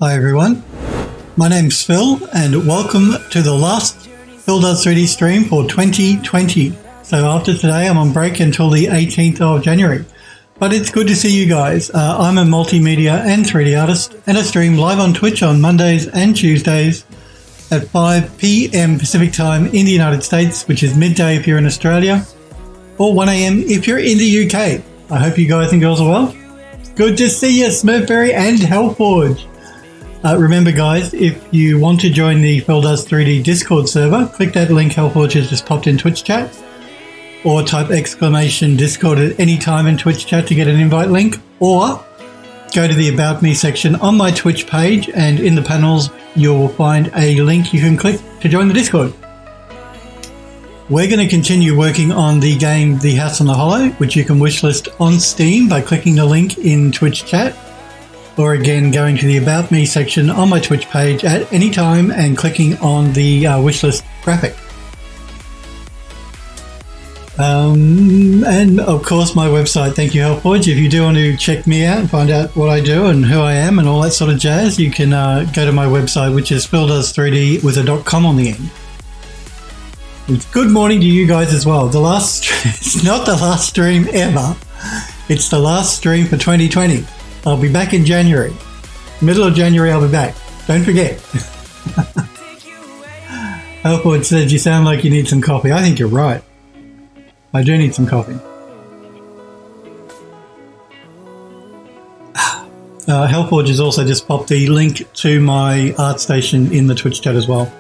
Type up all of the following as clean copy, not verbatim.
Hi everyone, my name's Phil and welcome to the last Phil Does 3D stream for 2020. So after today I'm on break until the 18th of January. But it's good to see you guys. I'm a multimedia and 3D artist and I stream live on Twitch on Mondays and Tuesdays at 5 p.m. Pacific time in the United States, which is midday if you're in Australia, or 1 a.m. if you're in the UK. I hope you guys and girls are well. Good to see you, Smurfberry and Hellforge. Remember guys, if you want to join the Phil Does 3D Discord server, click that link Hellforge has just popped in Twitch chat, or type exclamation Discord at any time in Twitch chat to get an invite link, or go to the About Me section on my Twitch page and in the panels you will find a link you can click to join the Discord. We're going to continue working on the game The House on the Hollow, which you can wishlist on Steam by clicking the link in Twitch chat, or again going to the About Me section on my Twitch page at any time and clicking on the wishlist graphic. And of course my website, thank you Hellforge. If you do want to check me out and find out what I do and who I am and all that sort of jazz, you can go to my website, which is phildoes3d with a .com on the end. Good morning to you guys as well. It's not the last stream ever. It's the last stream for 2020. I'll be back in January. Middle of January I'll be back. Don't forget. Hellforge says you sound like you need some coffee. I think you're right. I do need some coffee. Hellforge has also just popped the link to my art station in the Twitch chat as well.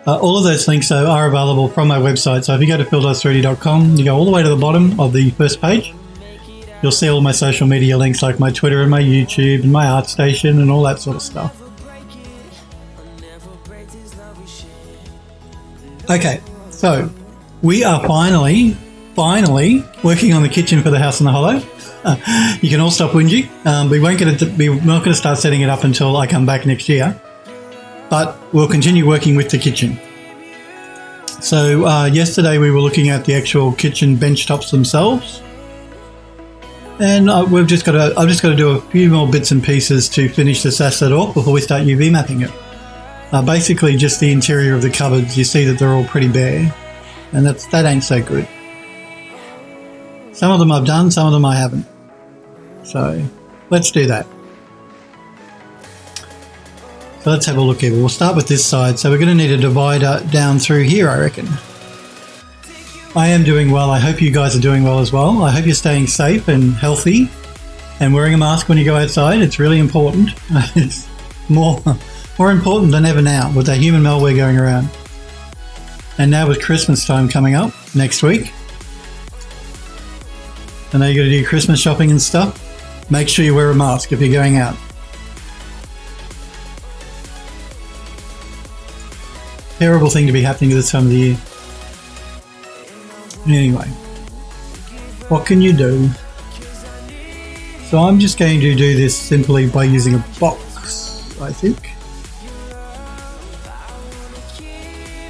All of those links though are available from my website. So if you go to phildoes3d.com, you go all the way to the bottom of the first page. You'll see all my social media links like my Twitter and my YouTube and my art station and all that sort of stuff. Okay, so we are finally working on the kitchen for the House on the Hollow. You can all stop whinging. We're not going to start setting it up until I come back next year, but we'll continue working with the kitchen. So yesterday we were looking at the actual kitchen bench tops themselves. And I've just got to do a few more bits and pieces to finish this asset off before we start UV mapping it. Basically just the interior of the cupboards, you see that they're all pretty bare, and that ain't so good. Some of them I've done, some of them I haven't. So let's do that. So let's have a look here. We'll start with this side. So we're going to need a divider down through here, I reckon. I am doing well. I hope you guys are doing well as well. I hope you're staying safe and healthy and wearing a mask when you go outside. It's really important. It's more important than ever now with the human malware going around. And now with Christmas time coming up next week. I know you're going to do Christmas shopping and stuff. Make sure you wear a mask if you're going out. Terrible thing to be happening at this time of the year. Anyway, what can you do? So I'm just going to do this simply by using a box, I think.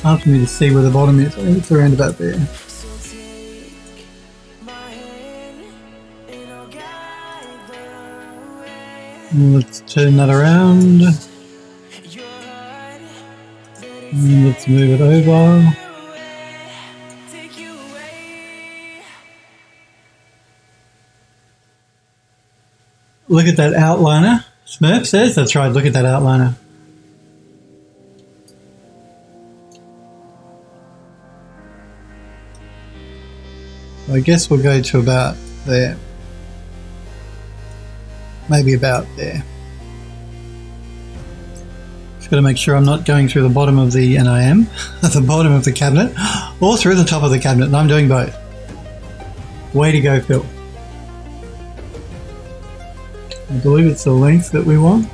Hard for me to see where the bottom is. I think it's around about there. Let's turn that around. And let's move it over. Look at that outliner. Smurf says, that's right, look at that outliner. I guess we'll go to about there. Maybe about there. Just got to make sure I'm not going through the bottom of the, and I am, at the bottom of the cabinet, or through the top of the cabinet, and I'm doing both. Way to go, Phil. I believe it's the length that we want.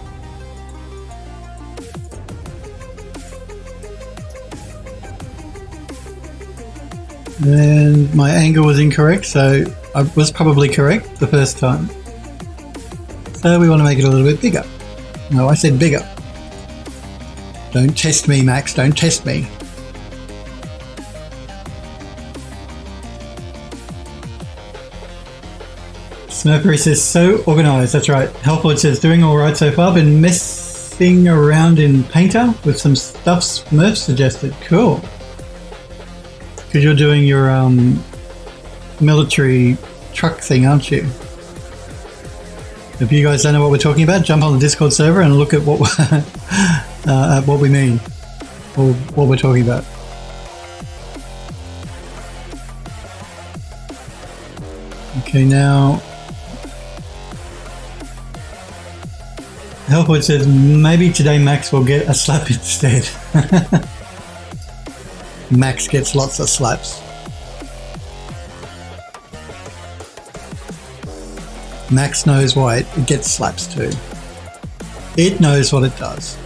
And my angle was incorrect, so I was probably correct the first time. So we want to make it a little bit bigger. No, I said bigger. Don't test me, Max, don't test me. Smurfberry says, so organised. That's right. Hellforge says, doing all right so far. Been thing around in Painter with some stuff Smurf suggested. Cool. Because you're doing your military truck thing, aren't you? If you guys don't know what we're talking about, jump on the Discord server and look at what we mean, or what we're talking about. Okay, now Hellwood says maybe today Max will get a slap instead. Max gets lots of slaps. Max knows why it gets slaps too. It knows what it does.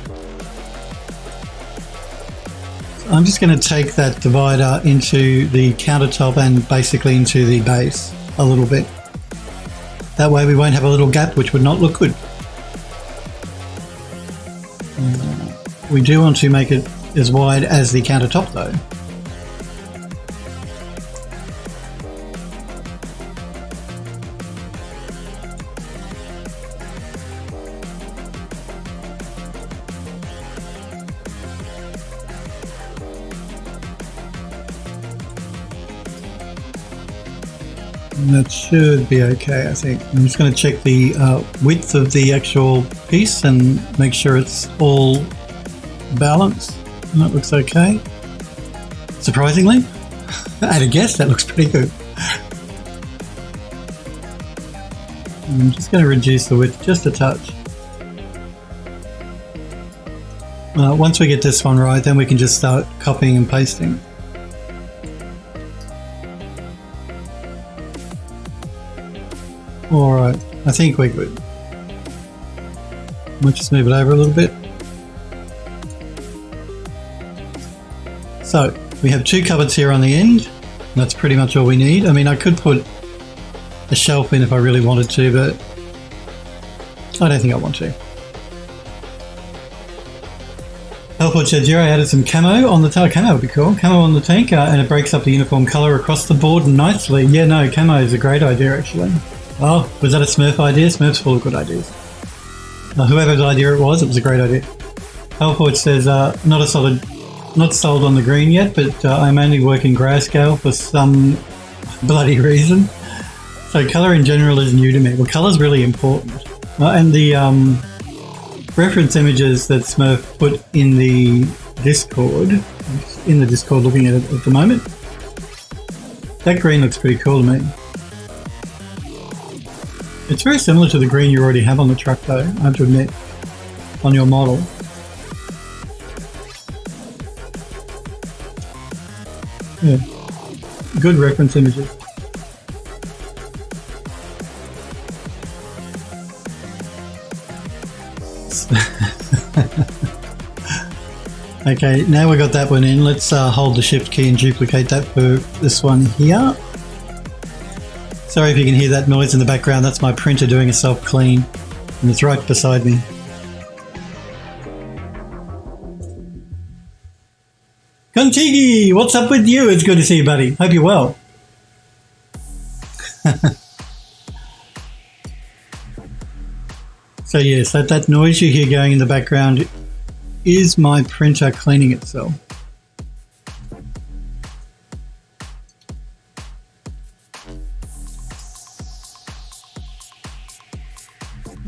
So I'm just going to take that divider into the countertop and basically into the base a little bit. That way we won't have a little gap, which would not look good. We do want to make it as wide as the countertop though. That should be okay, I think. I'm just going to check the width of the actual piece and make sure it's all balanced. And that looks okay. Surprisingly, at a guess, that looks pretty good. I'm just going to reduce the width just a touch. Once we get this one right, then we can just start copying and pasting. Alright, I think we're good. Might just move it over a little bit. So, we have two cupboards here on the end. And that's pretty much all we need. I mean, I could put a shelf in if I really wanted to, but I don't think I want to. Helport said, Zero added some camo on the tank. Camo would be cool. Camo on the tank, and it breaks up the uniform colour across the board nicely. Yeah, no, camo is a great idea, actually. Oh, was that a Smurf idea? Smurf's full of good ideas. Whoever's idea it was a great idea. Hellforge says, not sold on the green yet, but I'm only working grayscale for some bloody reason. So colour in general is new to me. Well, colour's really important. And the reference images that Smurf put in the Discord, looking at it at the moment, that green looks pretty cool to me. It's very similar to the green you already have on the truck though, I have to admit, on your model. Yeah, good reference images. Okay, now we got that one in. Let's hold the shift key and duplicate that for this one here. Sorry if you can hear that noise in the background, that's my printer doing a self-clean, and it's right beside me. Kontigi, what's up with you? It's good to see you, buddy. Hope you're well. So yes, that noise you hear going in the background is my printer cleaning itself.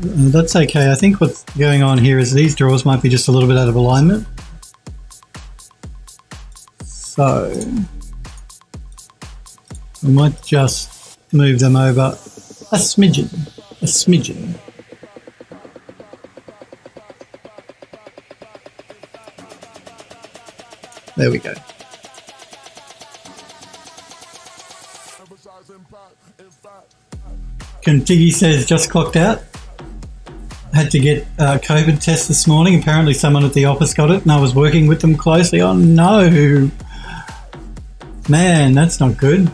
That's okay. I think what's going on here is these drawers might be just a little bit out of alignment. So we might just move them over a smidgen. There we go. Contigi says, just clocked out. Had to get a COVID test this morning. Apparently someone at the office got it and I was working with them closely. Oh no. Man, that's not good.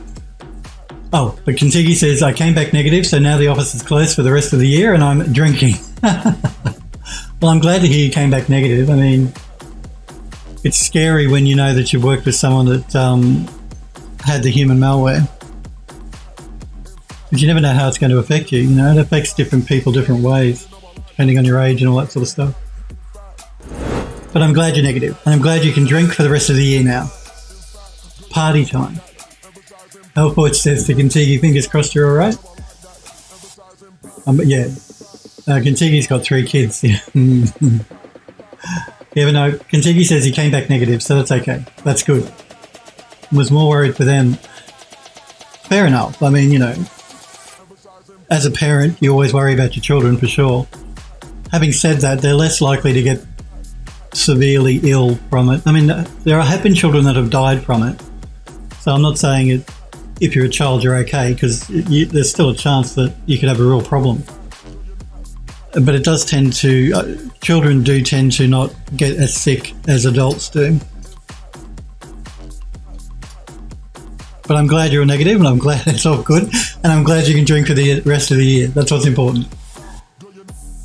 Oh, but Contigi says, I came back negative, so now the office is closed for the rest of the year and I'm drinking. Well, I'm glad to hear you came back negative. I mean, it's scary when you know that you've worked with someone that had the human malware. But you never know how it's going to affect you, you know. It affects different people different ways, depending on your age and all that sort of stuff. But I'm glad you're negative, and I'm glad you can drink for the rest of the year now. Party time. Hellport says to Contigi, fingers crossed you're all right. Yeah. Contigi's got 3 kids. Yeah, but no, Contigi says he came back negative, so that's okay. That's good. Was more worried for them. Fair enough. I mean, you know, as a parent, you always worry about your children for sure. Having said that, they're less likely to get severely ill from it. I mean, there have been children that have died from it. So I'm not saying it, if you're a child, you're okay, because there's still a chance that you could have a real problem. But it does tend to, children do tend to not get as sick as adults do. But I'm glad you're negative, and I'm glad it's all good, and I'm glad you can drink for the rest of the year. That's what's important.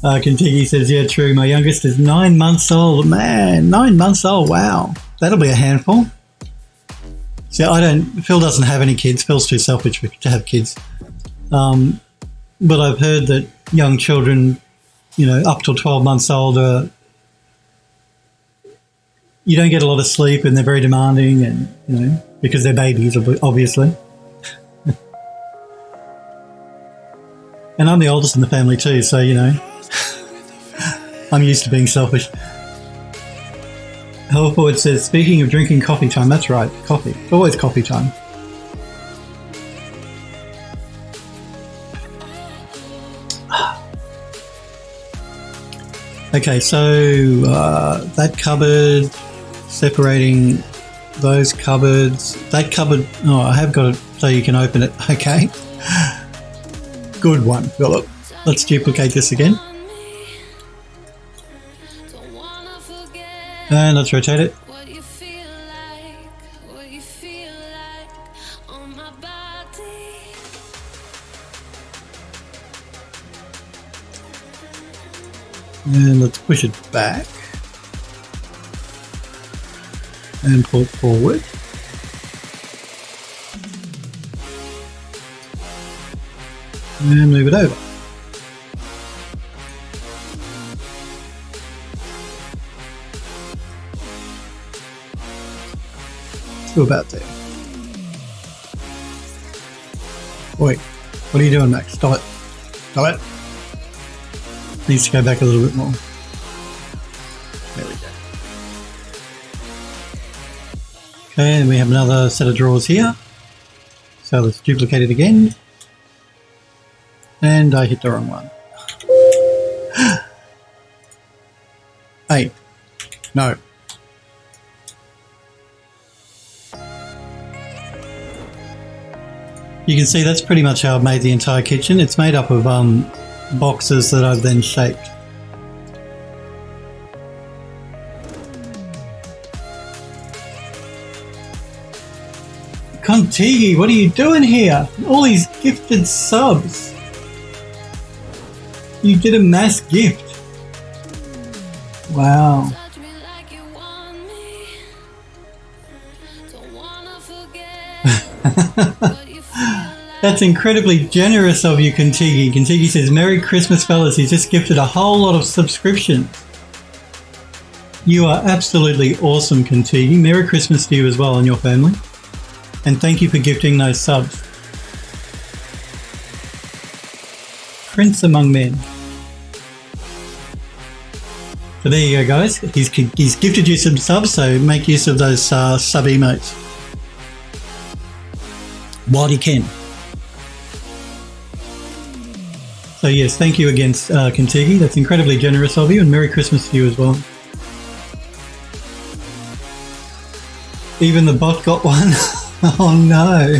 Contigi says, yeah, true. My youngest is 9 months old. Man, 9 months old. Wow. That'll be a handful. So Phil doesn't have any kids. Phil's too selfish to have kids. But I've heard that young children, you know, up till 12 months old, you don't get a lot of sleep, and they're very demanding, and, you know, because they're babies, obviously. And I'm the oldest in the family too, so, you know, I'm used to being selfish. Hellforward says, speaking of drinking, coffee time. That's right, coffee. It's always coffee time. Okay, so that cupboard, separating those cupboards. That cupboard, oh, I have got it so you can open it. Okay. Good one, Philip. Let's duplicate this again. And let's rotate it. And let's push it back. And pull it forward. And move it over. To about there. Wait, what are you doing, Max? Stop it. Stop it. Needs to go back a little bit more. There we go. Okay, and we have another set of drawers here. So let's duplicate it again. And I hit the wrong one. Hey, no. You can see that's pretty much how I've made the entire kitchen. It's made up of boxes that I've then shaped. Contigi, what are you doing here? All these gifted subs. You did a mass gift. Wow. That's incredibly generous of you, Contigi. Contigi says, Merry Christmas, fellas. He just gifted a whole lot of subscriptions. You are absolutely awesome, Contigi. Merry Christmas to you as well and your family. And thank you for gifting those subs. Prince among men. So there you go, guys. He's gifted you some subs, so make use of those sub emotes while you can. So yes, thank you again, Contigi. That's incredibly generous of you, and Merry Christmas to you as well. Even the bot got one. Oh no.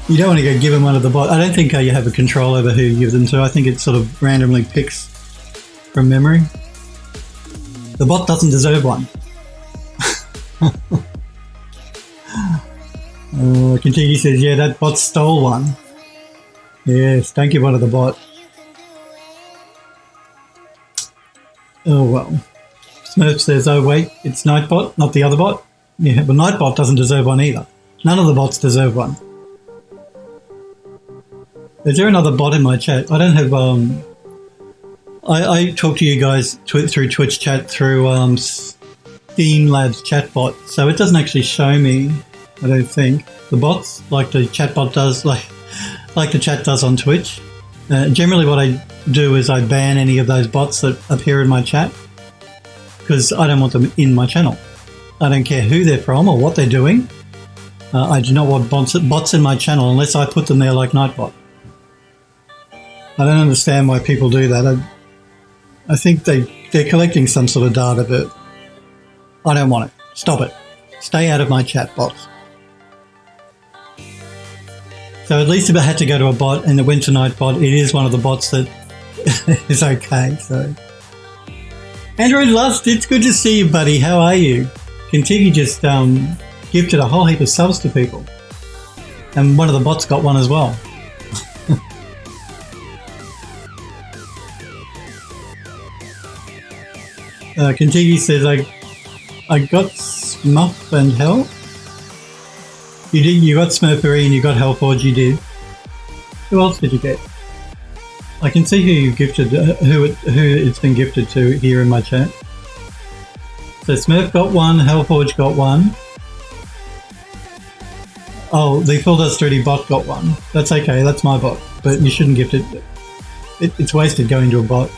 You don't want to go give him one of the bot. I don't think you have a control over who you give them to. I think it sort of randomly picks from memory. The bot doesn't deserve one. Contigi says, yeah, that bot stole one. Yes, don't give one to the bot. Oh well. Smurf says, oh wait, it's Nightbot, not the other bot. Yeah, but Nightbot doesn't deserve one either. None of the bots deserve one. Is there another bot in my chat? I don't have I talk to you guys through Twitch chat through Steam Labs chatbot, so it doesn't actually show me, I don't think, the bots like the chatbot does, like the chat does on Twitch. Generally what I do is I ban any of those bots that appear in my chat because I don't want them in my channel. I don't care who they're from or what they're doing. I do not want bots in my channel unless I put them there like Nightbot. I don't understand why people do that. I think they're collecting some sort of data, but I don't want it. Stop it. Stay out of my chat bots. So at least if I had to go to a bot and it went to Nightbot, it is one of the bots that is okay. So, Android Lust, it's good to see you, buddy. How are you? Kentucky just gifted a whole heap of subs to people, and one of the bots got one as well. Kentucky says, I got Smuff and Hell. You did. You got Smurfery and you got Hellforge. You did. Who else did you get? I can see who you gifted, who it's been gifted to here in my chat. So Smurf got one, Hellforge got one. Oh, the Full Dust 3D bot got one. That's okay. That's my bot, but you shouldn't gift it. It's wasted going to a bot.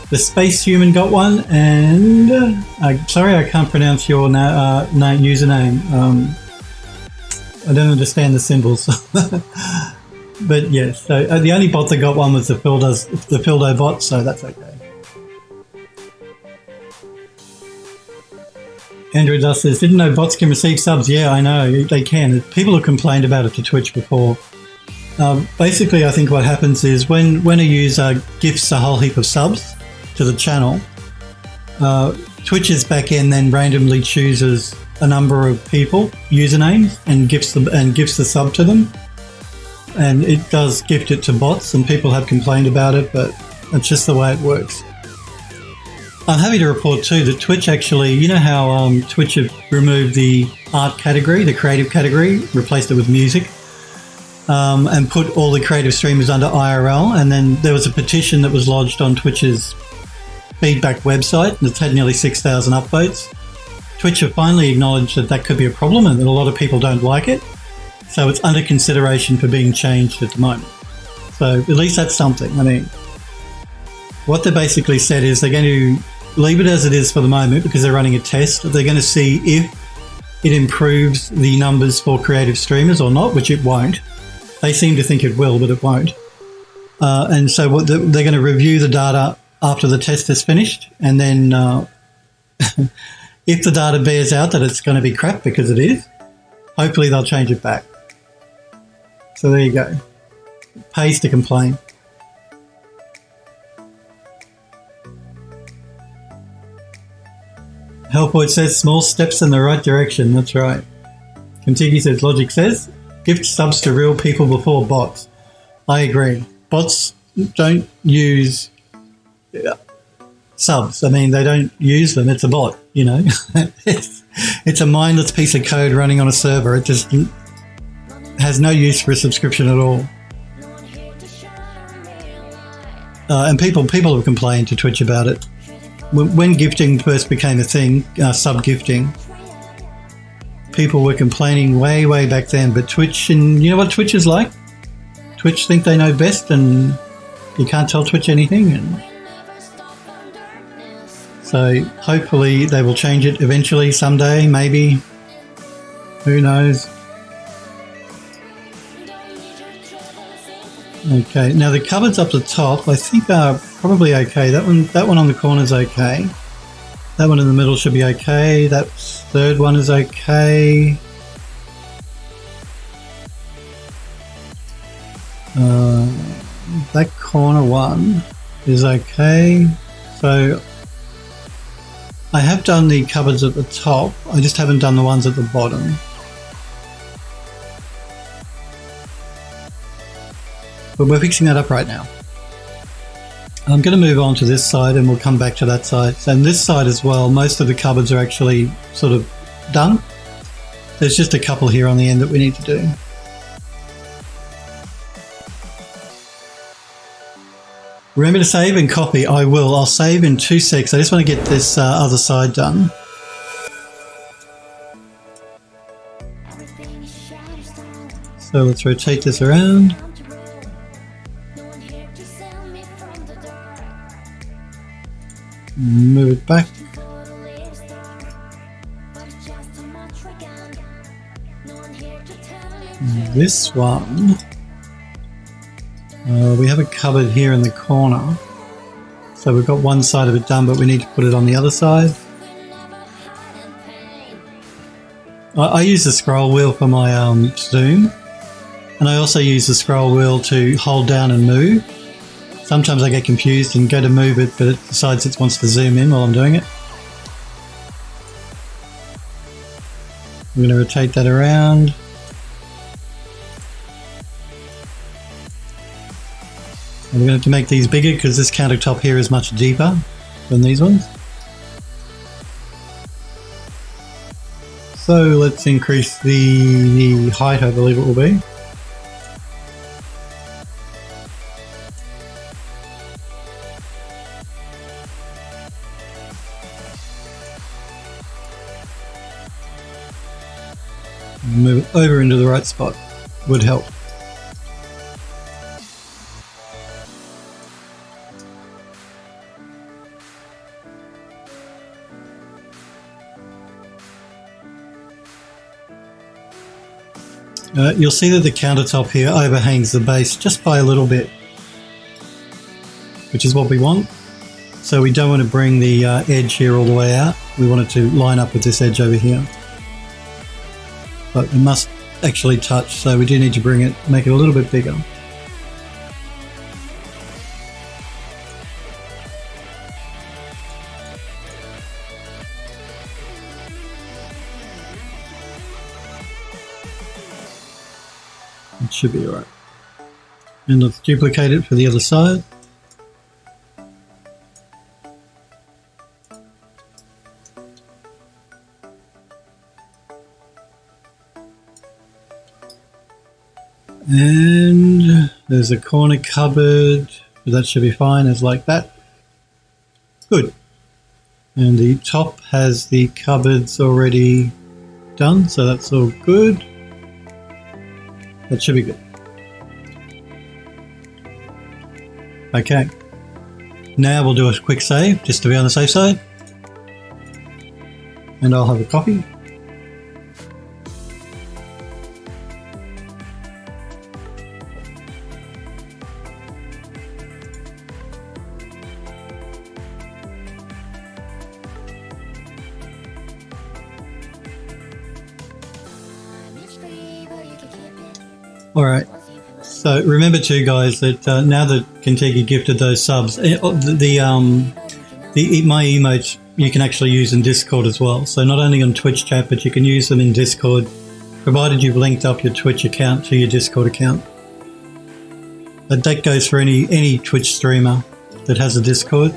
The Space Human got one, and sorry, I can't pronounce your username. I don't understand the symbols, but yes. So the only bot that got one was the Fildo bot, so that's okay. Andrew Dust says, didn't know bots can receive subs. Yeah, I know they can. People have complained about it to Twitch before. Basically, I think what happens is when a user gifts a whole heap of subs to the channel, Twitch's backend then randomly chooses a number of people, usernames, and gifts the sub to them. And it does gift it to bots, and people have complained about it, but it's just the way it works. I'm happy to report too that Twitch actually, you know how Twitch have removed the art category, the creative category, replaced it with music, and put all the creative streamers under IRL, and then there was a petition that was lodged on Twitch's feedback website that's had nearly 6,000 upvotes. Twitch have finally acknowledged that that could be a problem and that a lot of people don't like it, so it's under consideration for being changed at the moment. So at least that's something. I mean, what they basically said is they're going to leave it as it is for the moment because they're running a test. They're going to see if it improves the numbers for creative streamers or not, which it won't. They seem to think it will, but it won't. And so what they're going to review the data after the test is finished, and then if the data bears out that it's going to be crap, because it is, hopefully they'll change it back. So there you go. It pays to complain. Hellpoint says small steps in the right direction. That's right. Contiki says Logic says gift subs to real people before bots. I agree. Bots don't use subs. I mean, they don't use them. It's a bot, you know. It's a mindless piece of code running on a server. It just has no use for a subscription at all. And people have complained to Twitch about it. When gifting first became a thing, sub-gifting, people were complaining way back then. But Twitch, and you know what Twitch is like? Twitch think they know best, and you can't tell Twitch anything. And so hopefully they will change it eventually, someday, maybe. Who knows? Okay, now the cupboards up the top I think are probably okay. That one on the corner is okay. That one in the middle should be okay. That third one is okay. That corner one is okay. So I have done the cupboards at the top. I just haven't done the ones at the bottom. But we're fixing that up right now. I'm going to move on to this side and we'll come back to that side. And this side as well, most of the cupboards are actually sort of done. There's just a couple here on the end that we need to do. Remember to save and copy. I will. I'll save in 2 secs. I just want to get this other side done. So let's rotate this around. Move it back. This one, we have a cupboard here in the corner. So we've got one side of it done, but we need to put it on the other side. I use the scroll wheel for my zoom. And I also use the scroll wheel to hold down and move. Sometimes I get confused and go to move it, but it decides it wants to zoom in while I'm doing it. I'm going to rotate that around. And we're going to have to make these bigger because this countertop here is much deeper than these ones. So let's increase the height, I believe it will be. Move it over into the right spot would help. You'll see that the countertop here overhangs the base just by a little bit, which is what we want. So we don't want to bring the edge here all the way out. We want it to line up with this edge over here. But it must actually touch, so we do need to bring it, make it a little bit bigger. It should be alright. And let's duplicate it for the other side. And there's a corner cupboard, that should be fine, as like that. Good. And the top has the cupboards already done, so that's all good. That should be good. Okay. Now we'll do a quick save, just to be on the safe side. And I'll have a copy. Alright, so remember too guys that now that Contiki gifted those subs, my emotes you can actually use in Discord as well. So not only on Twitch chat, but you can use them in Discord, provided you've linked up your Twitch account to your Discord account. But that goes for any Twitch streamer that has a Discord.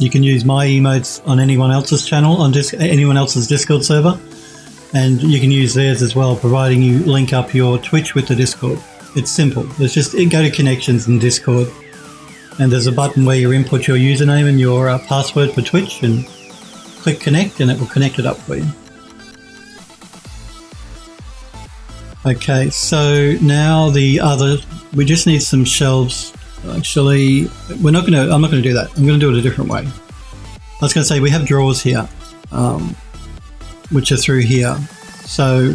You can use my emotes on anyone else's channel, on anyone else's Discord server. And you can use theirs as well, providing you link up your Twitch with the Discord. It's simple. It's just go to connections in Discord, and there's a button where you input your username and your password for Twitch, and click connect, and it will connect it up for you. Okay, so now we just need some shelves. Actually, I'm not going to do that. I'm going to do it a different way. I was going to say we have drawers here. Which are through here. So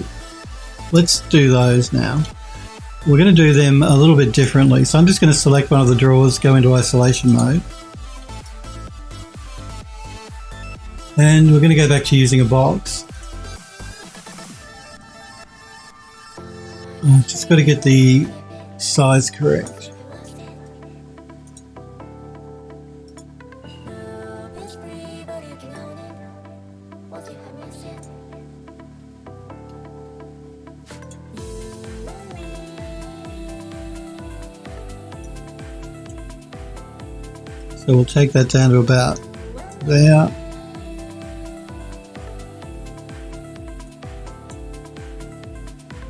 let's do those now. We're going to do them a little bit differently. So I'm just going to select one of the drawers, go into isolation mode. And we're going to go back to using a box. Just got to get the size correct. So we'll take that down to about there.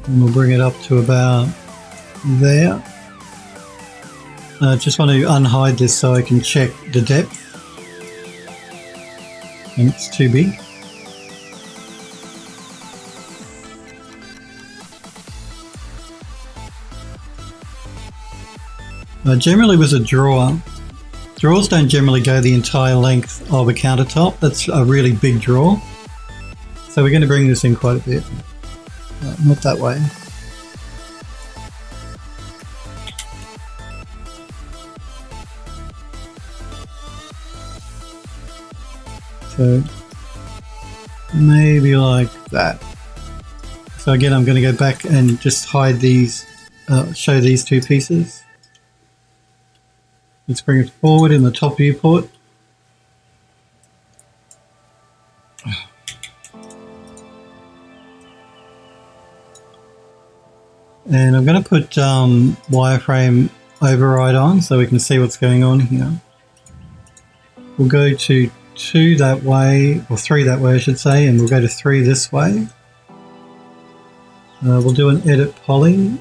And we'll bring it up to about there. Just want to unhide this so I can check the depth. And it's too big. Generally with a drawer, drawers don't generally go the entire length of a countertop. That's a really big drawer. So we're going to bring this in quite a bit. Not that way. So maybe like that. So again, I'm going to go back and just hide these, show these two pieces. Let's bring it forward in the top viewport. And I'm going to put wireframe override on so we can see what's going on here. We'll go to 2 that way, or 3 that way I should say, and we'll go to 3 this way. We'll do an edit poly.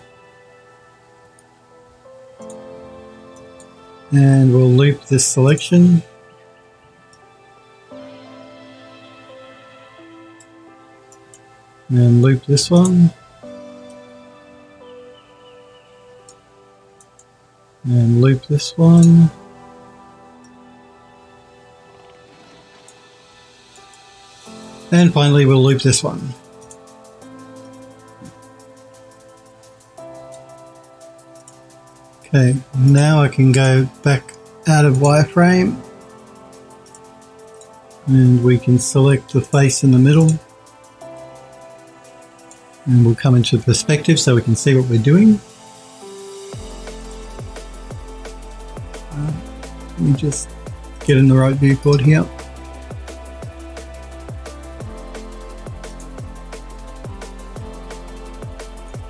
And we'll loop this selection. And loop this one. And loop this one. And finally we'll loop this one. Okay, now I can go back out of wireframe and we can select the face in the middle and we'll come into perspective so we can see what we're doing. Let me just get in the right viewport here.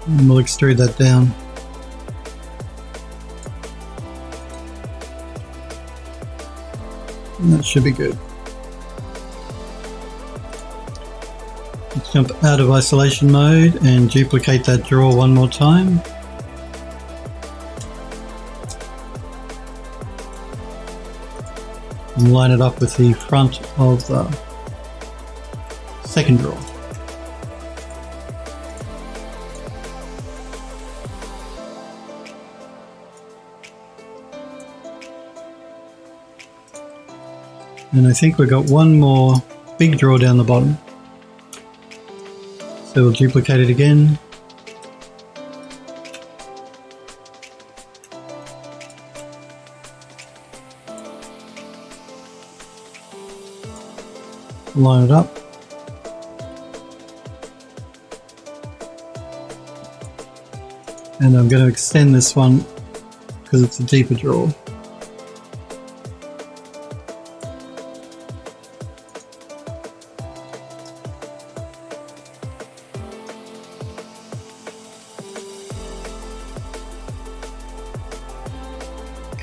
And we'll extrude that down. And that should be good. Let's jump out of isolation mode and duplicate that drawer one more time. And line it up with the front of the second drawer. And I think we've got one more big drawer down the bottom. So we'll duplicate it again. Line it up. And I'm going to extend this one because it's a deeper drawer.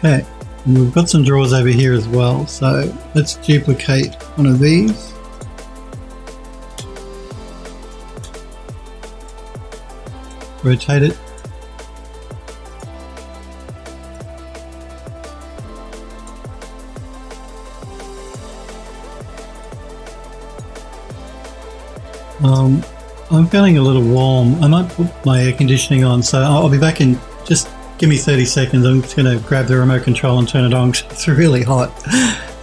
Okay, and we've got some drawers over here as well, so let's duplicate one of these. Rotate it. I'm feeling a little warm. I might put my air conditioning on, so I'll be back in just. Give me 30 seconds, I'm just going to grab the remote control and turn it on because it's really hot.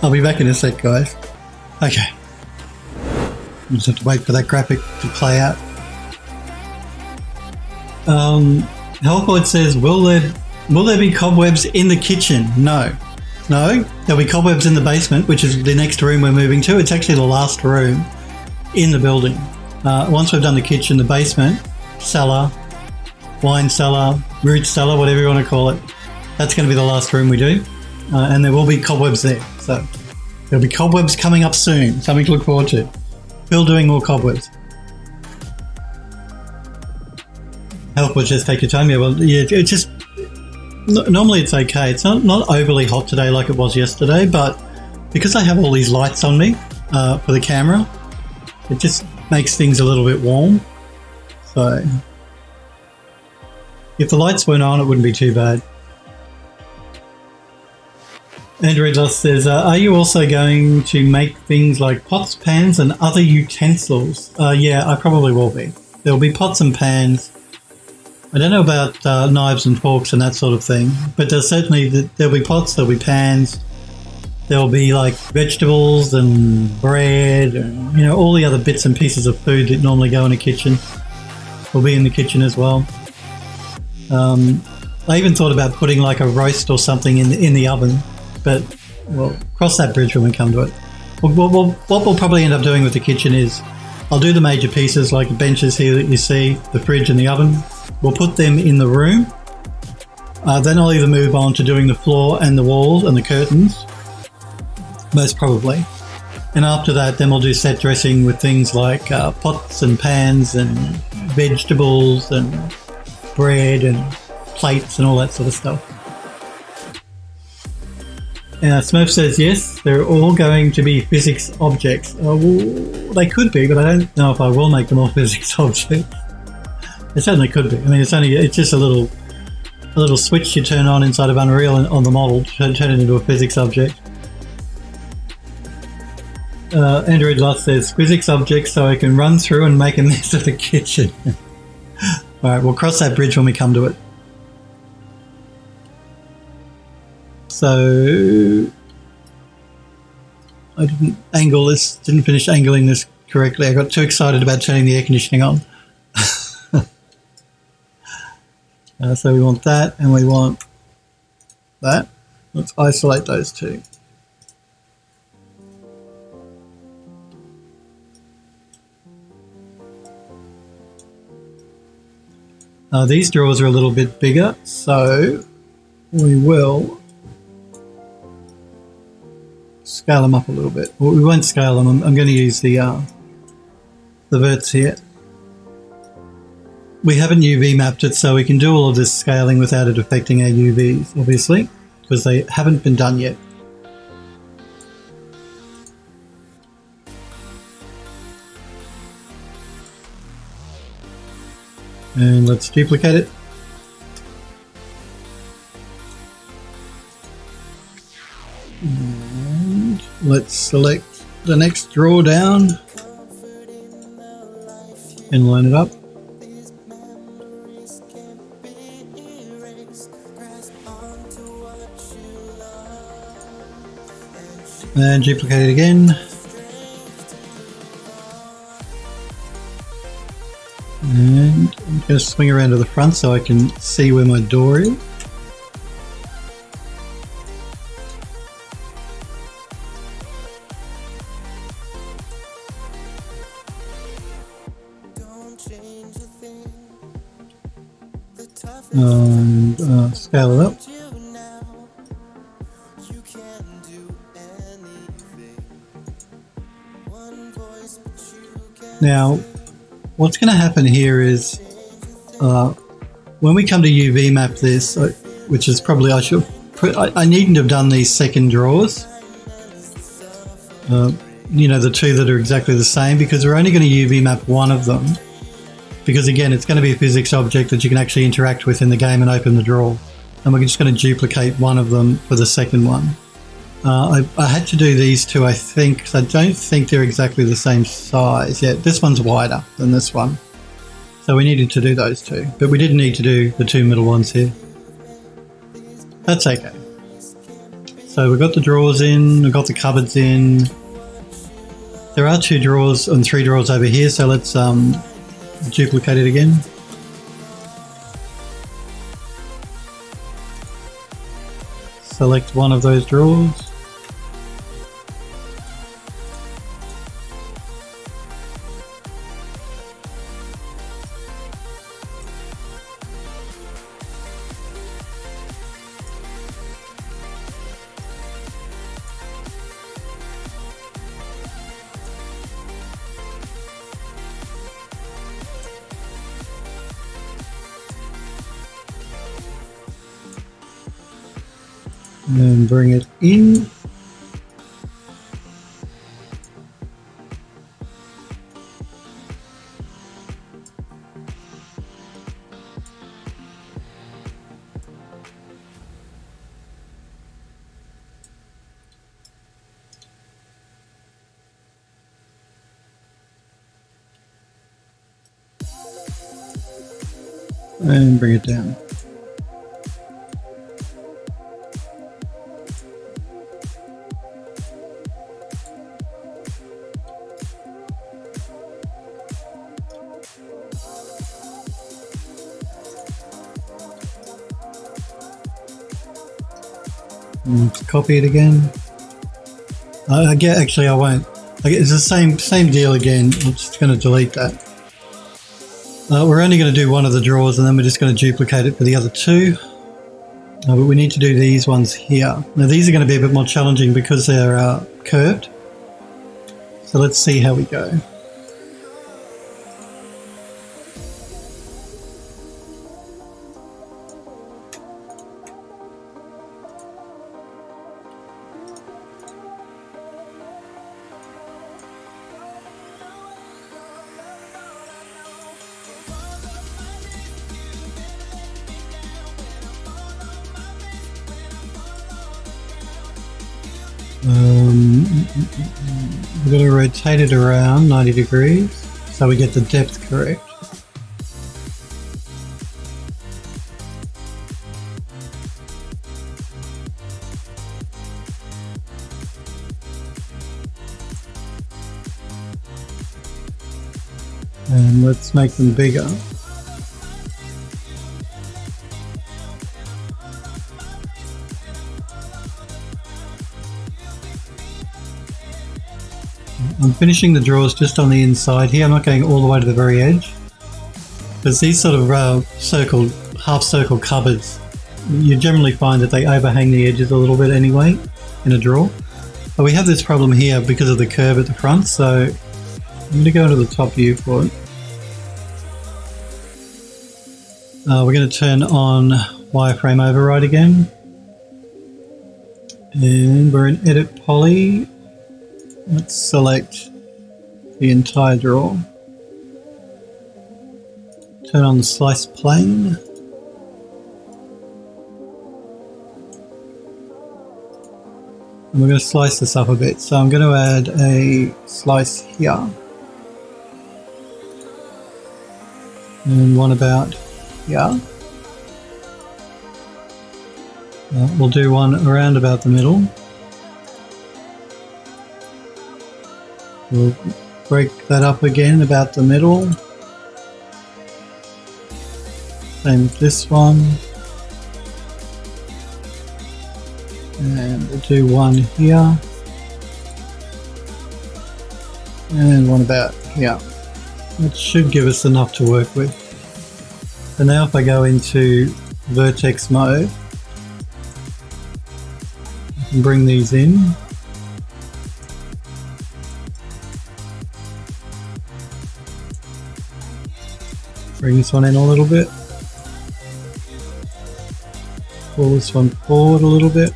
I'll be back in a sec, guys. Okay. I just have to wait for that graphic to play out. Hellpoint says, will there be cobwebs in the kitchen? No. No, there'll be cobwebs in the basement, which is the next room we're moving to. It's actually the last room in the building. Once we've done the kitchen, the basement, cellar, wine cellar, root cellar, whatever you want to call it. That's going to be the last room we do. And there will be cobwebs there. So there'll be cobwebs coming up soon. Something to look forward to. Phil doing more cobwebs. Help us just take your time. Yeah, well, yeah, it's just... Normally it's okay. It's not overly hot today like it was yesterday, but because I have all these lights on me for the camera, it just makes things a little bit warm. So... if the lights weren't on, it wouldn't be too bad. Android Lost says, are you also going to make things like pots, pans, and other utensils? Yeah, I probably will be. There'll be pots and pans. I don't know about knives and forks and that sort of thing, but there'll be pots, there'll be pans, there'll be like vegetables and bread and, all the other bits and pieces of food that normally go in a kitchen will be in the kitchen as well. I even thought about putting like a roast or something in the oven, but we'll cross that bridge when we come to it. What we'll probably end up doing with the kitchen is I'll do the major pieces like the benches here that you see, the fridge and the oven. We'll put them in the room. Then I'll either move on to doing the floor and the walls and the curtains, most probably. And after that, then we'll do set dressing with things like pots and pans and vegetables and bread and plates and all that sort of stuff. Smurf says yes, they're all going to be physics objects. Well, they could be, but I don't know if I will make them all physics objects. It certainly could be. I mean, it's just a little switch you turn on inside of Unreal on the model to turn it into a physics object. Android Lost says physics objects so I can run through and make a mess of the kitchen. All right, we'll cross that bridge when we come to it. So I didn't finish angling this correctly. I got too excited about turning the air conditioning on. So we want that and we want that. Let's isolate those two. These drawers are a little bit bigger, so we will scale them up a little bit. Well, we won't scale them. I'm going to use the verts here. We haven't UV mapped it, so we can do all of this scaling without it affecting our UVs, obviously, because they haven't been done yet. And let's duplicate it. And let's select the next drawer down and line it up. And duplicate it again. And I'm going to swing around to the front so I can see where my door is. And scale it up. Now, what's going to happen here is when we come to UV map this, which is probably I needn't have done these second drawers, the two that are exactly the same, because we're only going to UV map one of them, because again it's going to be a physics object that you can actually interact with in the game and open the drawer, and we're just going to duplicate one of them for the second one. I had to do these two, I think, because I don't think they're exactly the same size. Yeah, this one's wider than this one. So we needed to do those two, but we didn't need to do the two middle ones here. That's okay. So we've got the drawers in, we've got the cupboards in. There are 2 drawers and 3 drawers over here, so let's duplicate it again. Select one of those drawers. And bring it in. and bring it down. Copy it again. Actually, I won't. It's the same deal again. I'm just going to delete that. We're only going to do one of the drawers, and then we're just going to duplicate it for the other two. But we need to do these ones here. Now these are going to be a bit more challenging because they're curved. So let's see how we go. We're going to rotate it around 90 degrees so we get the depth correct. And let's make them bigger. I'm finishing the drawers just on the inside here. I'm not going all the way to the very edge. Because these sort of half circle cupboards, you generally find that they overhang the edges a little bit anyway in a drawer. But we have this problem here because of the curve at the front, so I'm going to go into the top view for it. We're going to turn on wireframe override again. And we're in edit poly. Let's select the entire drawer. Turn on the slice plane. And we're going to slice this up a bit. So I'm going to add a slice here. And one about here. We'll do one around about the middle. We'll break that up again about the middle. Same with this one. And we'll do one here. And one about here. That should give us enough to work with. So now if I go into vertex mode, I can bring these in. Bring this one in a little bit. Pull this one forward a little bit.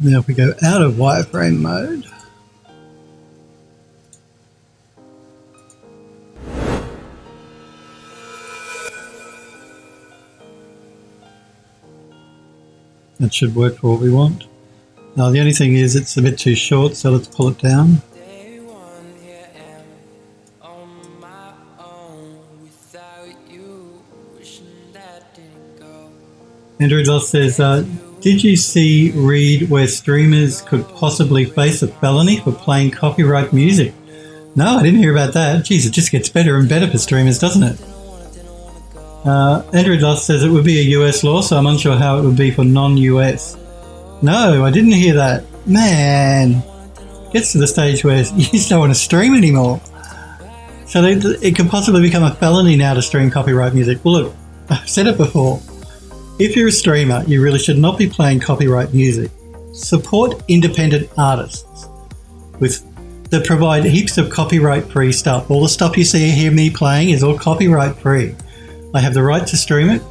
Now if we go out of wireframe mode, that should work for what we want. Now the only thing is it's a bit too short, so let's pull it down. Andrew Doss says, did you see read where streamers could possibly face a felony for playing copyright music? No, I didn't hear about that. Jeez, it just gets better and better for streamers, doesn't it? Andrew Doss says it would be a US law, so I'm unsure how it would be for non-US. No, I didn't hear that. Man, it gets to the stage where you just don't want to stream anymore. So it could possibly become a felony now to stream copyright music. Well, look, I've said it before. If you're a streamer, you really should not be playing copyright music. Support independent artists that provide heaps of copyright-free stuff. All the stuff you see hear me playing is all copyright-free. I have the right to stream it.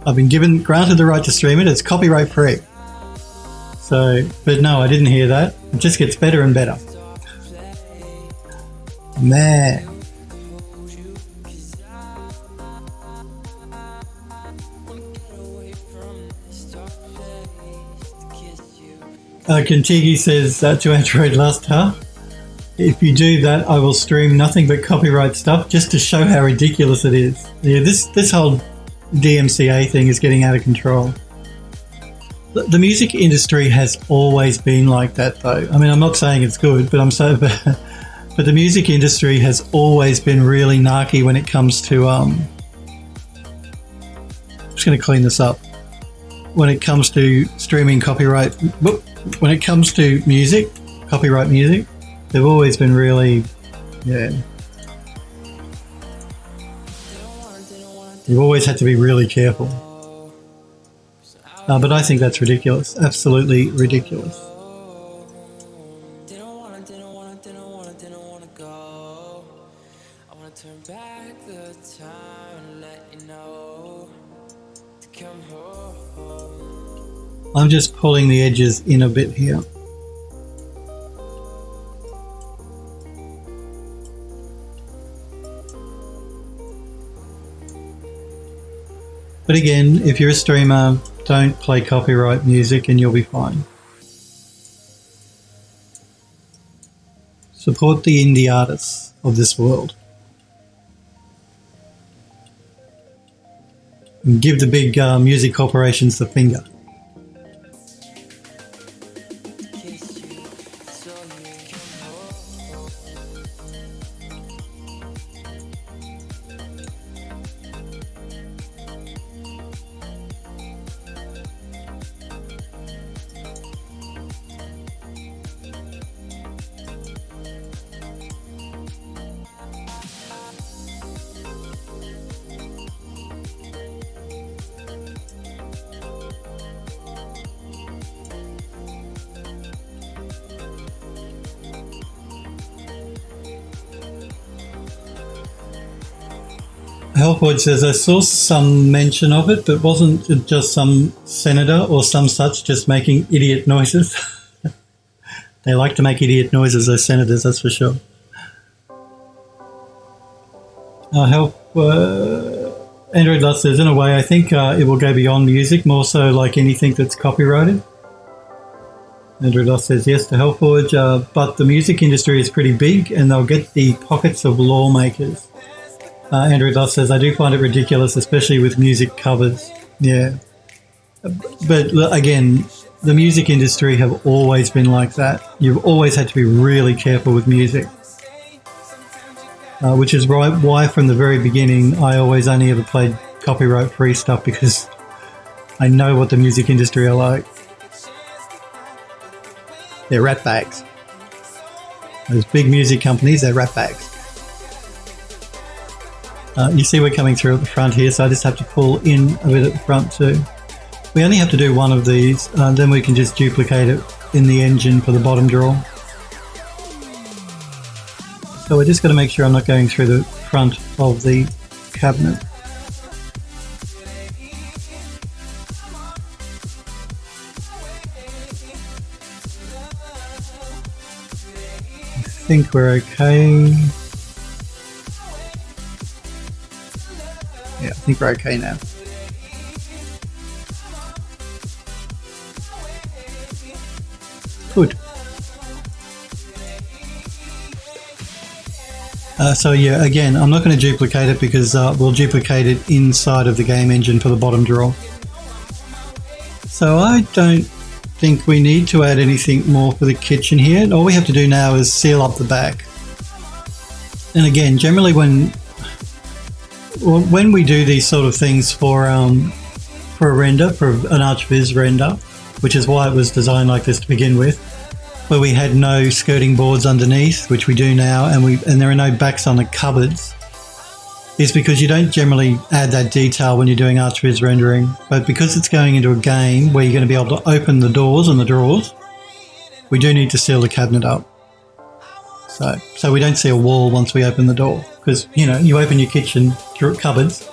I've been granted the right to stream it. It's copyright free. So, but no, I didn't hear that. It just gets better and better. Man. Kantigi says to Android Luster, if you do that, I will stream nothing but copyright stuff just to show how ridiculous it is. Yeah, this whole DMCA thing is getting out of control. The music industry has always been like that, though. I mean, I'm not saying it's good, but but the music industry has always been really narky when it comes to I'm just going to clean this up. When it comes to streaming copyright, when it comes to music, copyright music, they've always been really, yeah. You've always had to be really careful. But I think that's ridiculous. Absolutely ridiculous. I'm just pulling the edges in a bit here. But again, if you're a streamer, don't play copyright music and you'll be fine. Support the indie artists of this world. And give the big music corporations the finger. Hellford says, I saw some mention of it, but wasn't it just some senator or some such just making idiot noises? They like to make idiot noises, those senators, that's for sure. Android Lust says, in a way, I think it will go beyond music, more so like anything that's copyrighted. Android Lust says, yes to Hellforge, but the music industry is pretty big and they'll get the pockets of lawmakers. Andrew Duff says, I do find it ridiculous, especially with music covers. Yeah. But again, the music industry have always been like that. You've always had to be really careful with music. Which is why from the very beginning, I always only ever played copyright-free stuff because I know what the music industry are like. They're rat bags. Those big music companies, they're rat bags. You see we're coming through at the front here, so I just have to pull in a bit at the front too. We only have to do one of these, then we can just duplicate it in the engine for the bottom drawer. So we're just going to make sure I'm not going through the front of the cabinet. I think we're okay. Yeah, I think we're okay now. Good. So yeah, again, I'm not going to duplicate it because we'll duplicate it inside of the game engine for the bottom drawer. So I don't think we need to add anything more for the kitchen here. All we have to do now is seal up the back. And again, generally when we do these sort of things for a render, for an ArchViz render, which is why it was designed like this to begin with, where we had no skirting boards underneath, which we do now, and there are no backs on the cupboards, is because you don't generally add that detail when you're doing ArchViz rendering. But because it's going into a game where you're going to be able to open the doors and the drawers, we do need to seal the cabinet up. So we don't see a wall once we open the door, because, you know, you open your kitchen cupboards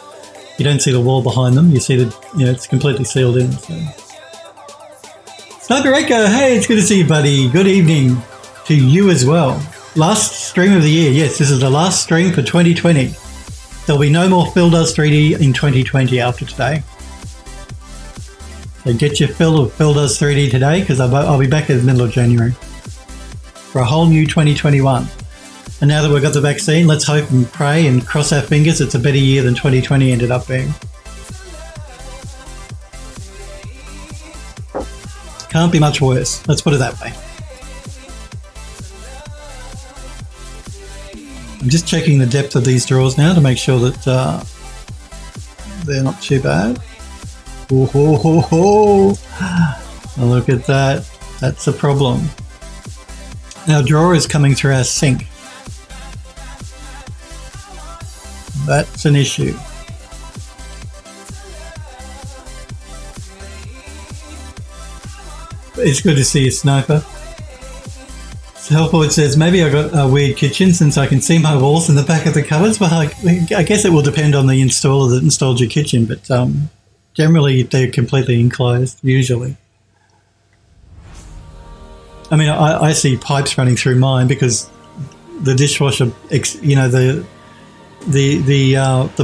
You don't see the wall behind them. You see it's completely sealed in. So. Sniper Echo, hey, it's good to see you, buddy. Good evening to you as well. Last stream of the year. Yes, this is the last stream for 2020. There'll be no more Phil Does 3D in 2020 after today. So get your fill of Phil Does 3D today, because I'll be back in the middle of January for a whole new 2021. And now that we've got the vaccine, let's hope and pray and cross our fingers it's a better year than 2020 ended up being. Can't be much worse. Let's put it that way. I'm just checking the depth of these drawers now to make sure that they're not too bad. Oh, ho, ho, ho. Oh, look at that. That's a problem. Our drawer is coming through our sink. That's an issue. It's good to see you, Sniper. Hellforward says, maybe I got a weird kitchen since I can see my walls in the back of the cupboards. Well, I guess it will depend on the installer that installed your kitchen, but generally they're completely enclosed, usually. I mean, I see pipes running through mine because the dishwasher, the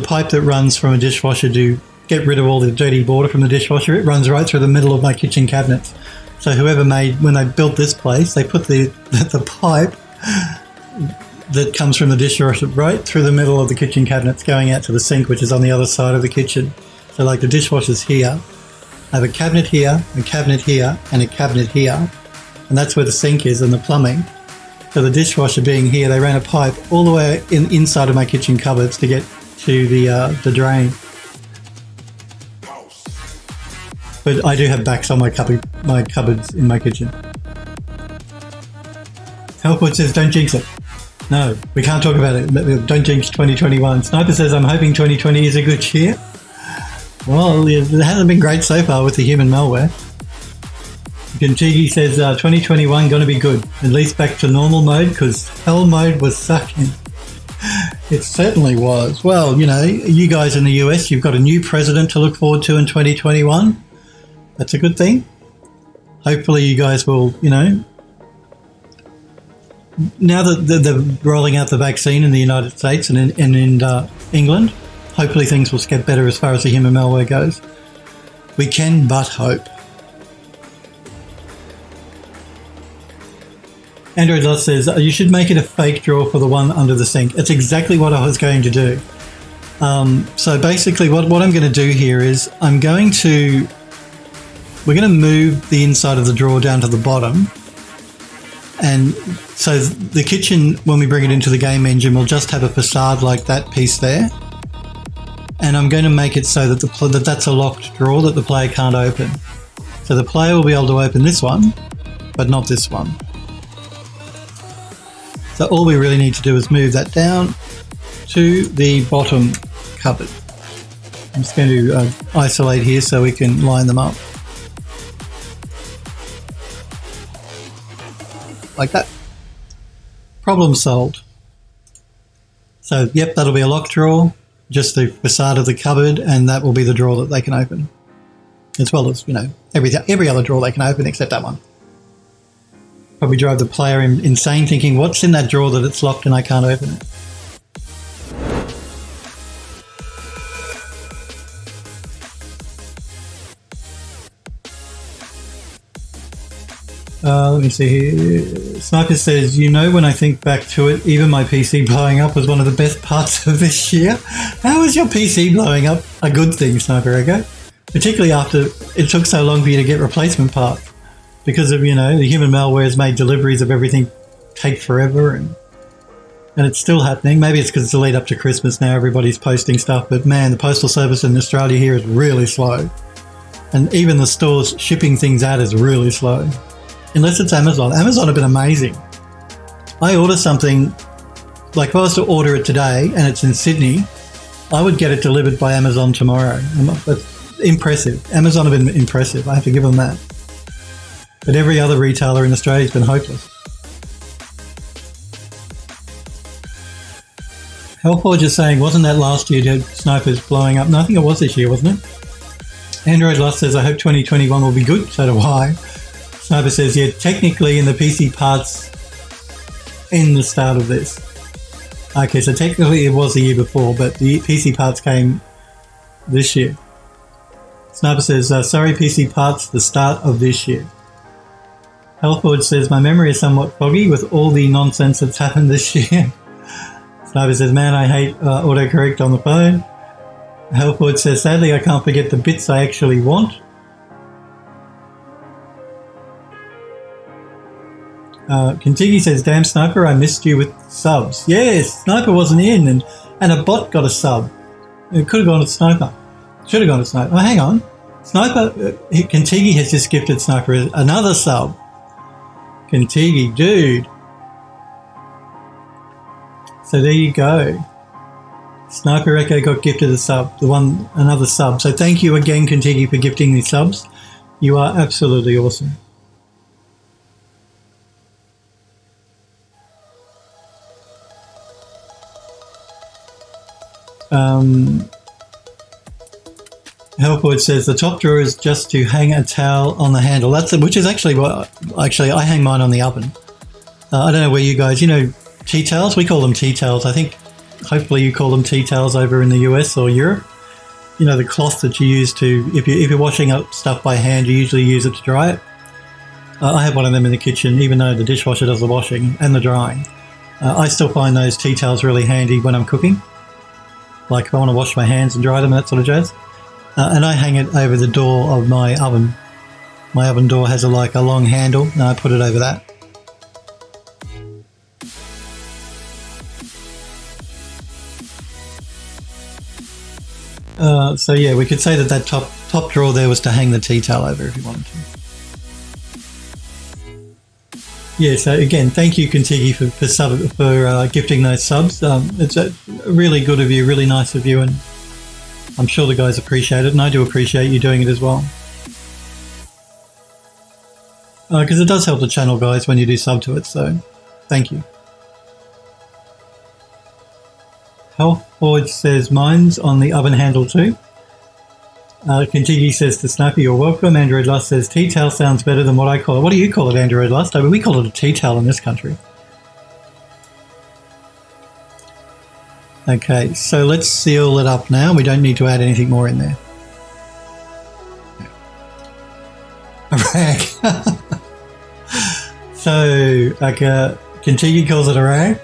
pipe that runs from a dishwasher to get rid of all the dirty water from the dishwasher, it runs right through the middle of my kitchen cabinets. So whoever when they built this place, they put the pipe that comes from the dishwasher right through the middle of the kitchen cabinets going out to the sink, which is on the other side of the kitchen. So like the dishwasher's here, I have a cabinet here, a cabinet here, and a cabinet here. And that's where the sink is and the plumbing. So the dishwasher being here, they ran a pipe all the way inside of my kitchen cupboards to get to the drain. But I do have backs on my cupboards in my kitchen. Helpwood says, don't jinx it. No, we can't talk about it. Don't jinx 2021. Sniper says, I'm hoping 2020 is a good year. Well, it hasn't been great so far with the human malware. Ginchigi says, 2021 going to be good. At least back to normal mode, because hell mode was sucking. It certainly was. Well, you guys in the US, you've got a new president to look forward to in 2021. That's a good thing. Hopefully you guys will, now that they're rolling out the vaccine in the United States and in England, hopefully things will get better as far as the human malware goes. We can but hope. Android Lot says, you should make it a fake drawer for the one under the sink. It's exactly what I was going to do. So basically what I'm going to do here is we're going to move the inside of the drawer down to the bottom. And so the kitchen, when we bring it into the game engine, will just have a facade like that piece there. And I'm going to make it so that that's a locked drawer that the player can't open. So the player will be able to open this one, but not this one. So all we really need to do is move that down to the bottom cupboard. I'm just going to isolate here so we can line them up. Like that. Problem solved. So, yep, that'll be a locked drawer, just the facade of the cupboard, and that will be the drawer that they can open. As well as, every other drawer they can open except that one. Probably drive the player insane thinking, what's in that drawer that it's locked and I can't open it? Let me see here. Sniper says, when I think back to it, even my PC blowing up was one of the best parts of this year. How is your PC blowing up a good thing, Sniper Echo? Particularly after it took so long for you to get replacement parts. Because of, the human malware has made deliveries of everything take forever and it's still happening. Maybe it's because it's the lead up to Christmas now, everybody's posting stuff, but man, the postal service in Australia here is really slow. And even the stores shipping things out is really slow. Unless it's Amazon. Amazon have been amazing. I order something, like if I was to order it today and it's in Sydney, I would get it delivered by Amazon tomorrow. That's impressive. Amazon have been impressive. I have to give them that. But every other retailer in Australia has been hopeless. Hellforge is saying, wasn't that last year that snipers blowing up? No, I think it was this year, wasn't it? Android Lost says, I hope 2021 will be good. So do I. Sniper says, yeah, technically in the PC parts in the start of this. Okay, so technically it was the year before, but the PC parts came this year. Sniper says, sorry PC parts, the start of this year. Hellforge says, my memory is somewhat foggy with all the nonsense that's happened this year. Sniper says, man, I hate autocorrect on the phone. Hellforge says, sadly, I can't forget the bits I actually want. Contigi says, damn Sniper, I missed you with subs. Yes, Sniper wasn't in, and a bot got a sub. It could have gone to Sniper. Should have gone to Sniper. Oh, hang on. Sniper, Contigi has just gifted Sniper another sub. Contigi, dude. So there you go. Sniper Echo got gifted a sub, another sub. So thank you again, Contigi, for gifting these subs. You are absolutely awesome. Hellforge says the top drawer is just to hang a towel on the handle. Which is actually what I hang mine on the oven. I don't know where you guys, tea towels. We call them tea towels. I think hopefully you call them tea towels over in the US or Europe. The cloth that you use to, if you're washing up stuff by hand, you usually use it to dry it. I have one of them in the kitchen, even though the dishwasher does the washing and the drying. I still find those tea towels really handy when I'm cooking. Like if I want to wash my hands and dry them, that sort of jazz. And I hang it over the door of my oven. My oven door has a long handle, and I put it over that. So yeah, we could say that top drawer there was to hang the tea towel over if you wanted to. Yeah, so again, thank you, Contigi, for gifting those subs. It's really good of you, really nice of you, and I'm sure the guys appreciate it, and I do appreciate you doing it as well. Because it does help the channel, guys, when you do sub to it, so thank you. Hellforge says, mine's on the oven handle too. Contigi says to Snappy, you're welcome. Android Lust says, tea towel sounds better than what I call it. What do you call it, Android Lust? I mean, we call it a tea towel in this country. Okay, so let's seal it up now. We don't need to add anything more in there. A rag. So, Contigi calls it a rag.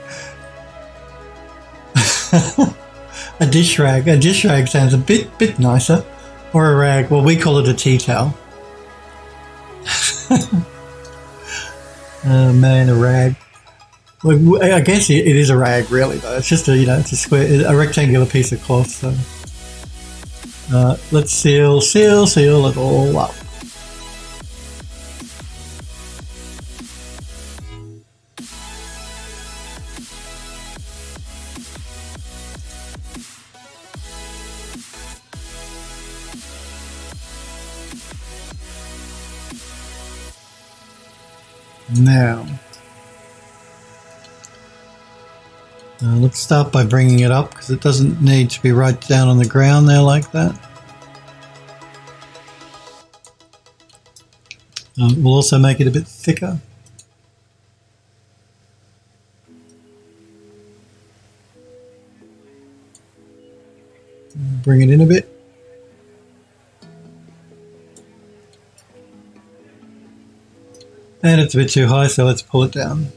A dish rag. A dish rag sounds a bit nicer. Or a rag. Well, we call it a tea towel. Oh man, a rag. Well, I guess it is a rag, really, though. It's just it's a square, a rectangular piece of cloth. So let's seal it all up. Now, let's start by bringing it up because it doesn't need to be right down on the ground there like that. We'll also make it a bit thicker. Bring it in a bit. And it's a bit too high, so let's pull it down.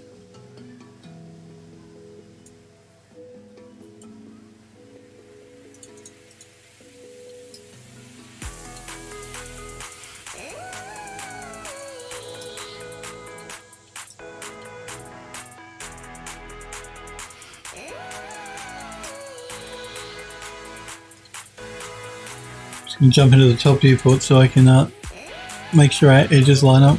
Just going to jump into the top viewport so I can make sure our edges line up.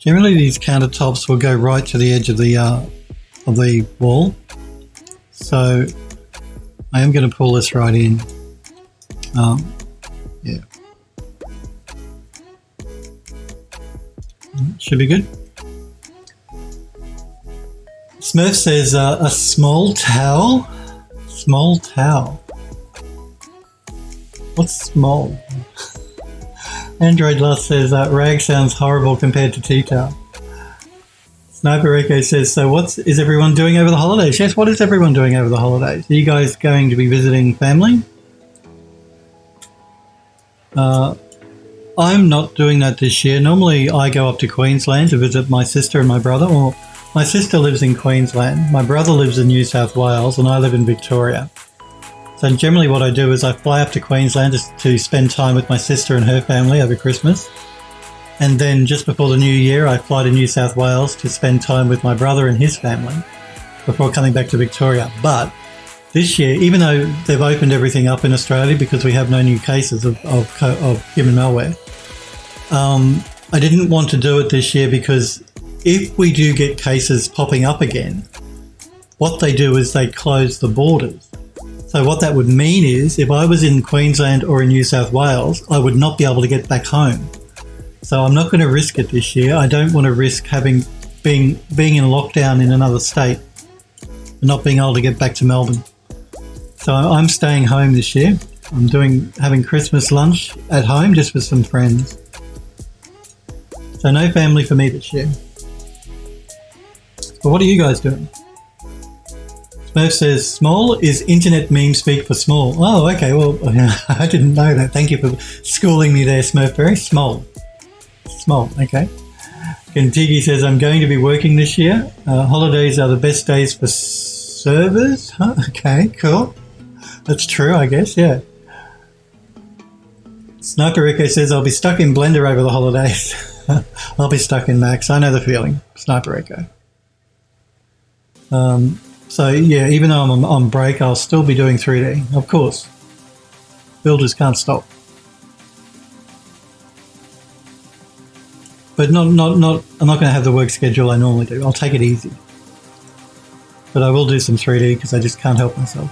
Generally, these countertops will go right to the edge of the wall. So I am going to pull this right in. Yeah. Should be good. Smurf says a small towel. Small towel. What's small? Android Lust says rag sounds horrible compared to tea towel. Sniper Echo says, so what is everyone doing over the holidays? Yes, what is everyone doing over the holidays? Are you guys going to be visiting family? I'm not doing that this year. Normally I go up to Queensland to visit my sister and my brother. Well, my sister lives in Queensland, my brother lives in New South Wales, and I live in Victoria. So generally what I do is I fly up to Queensland to spend time with my sister and her family over Christmas. And then just before the new year, I fly to New South Wales to spend time with my brother and his family before coming back to Victoria. But this year, even though they've opened everything up in Australia because we have no new cases of human malware, I didn't want to do it this year because if we do get cases popping up again, what they do is they close the borders. So what that would mean is if I was in Queensland or in New South Wales, I would not be able to get back home. So I'm not going to risk it this year. I don't want to risk being in lockdown in another state and not being able to get back to Melbourne. So I'm staying home this year. I'm having Christmas lunch at home just with some friends. So no family for me this year. But what are you guys doing? Smurf says, small is internet meme speak for small. Oh, okay. Well, I didn't know that. Thank you for schooling me there, Smurf. Very small. Small, okay. Kentigi says, I'm going to be working this year. Holidays are the best days for servers. Huh? Okay, cool. That's true, I guess, yeah. Sniper Echo says, I'll be stuck in Blender over the holidays. I'll be stuck in Max. I know the feeling, Sniper Echo. So, yeah, even though I'm on break, I'll still be doing 3D, of course. Builders can't stop. But I'm not going to have the work schedule I normally do. I'll take it easy. But I will do some 3D because I just can't help myself.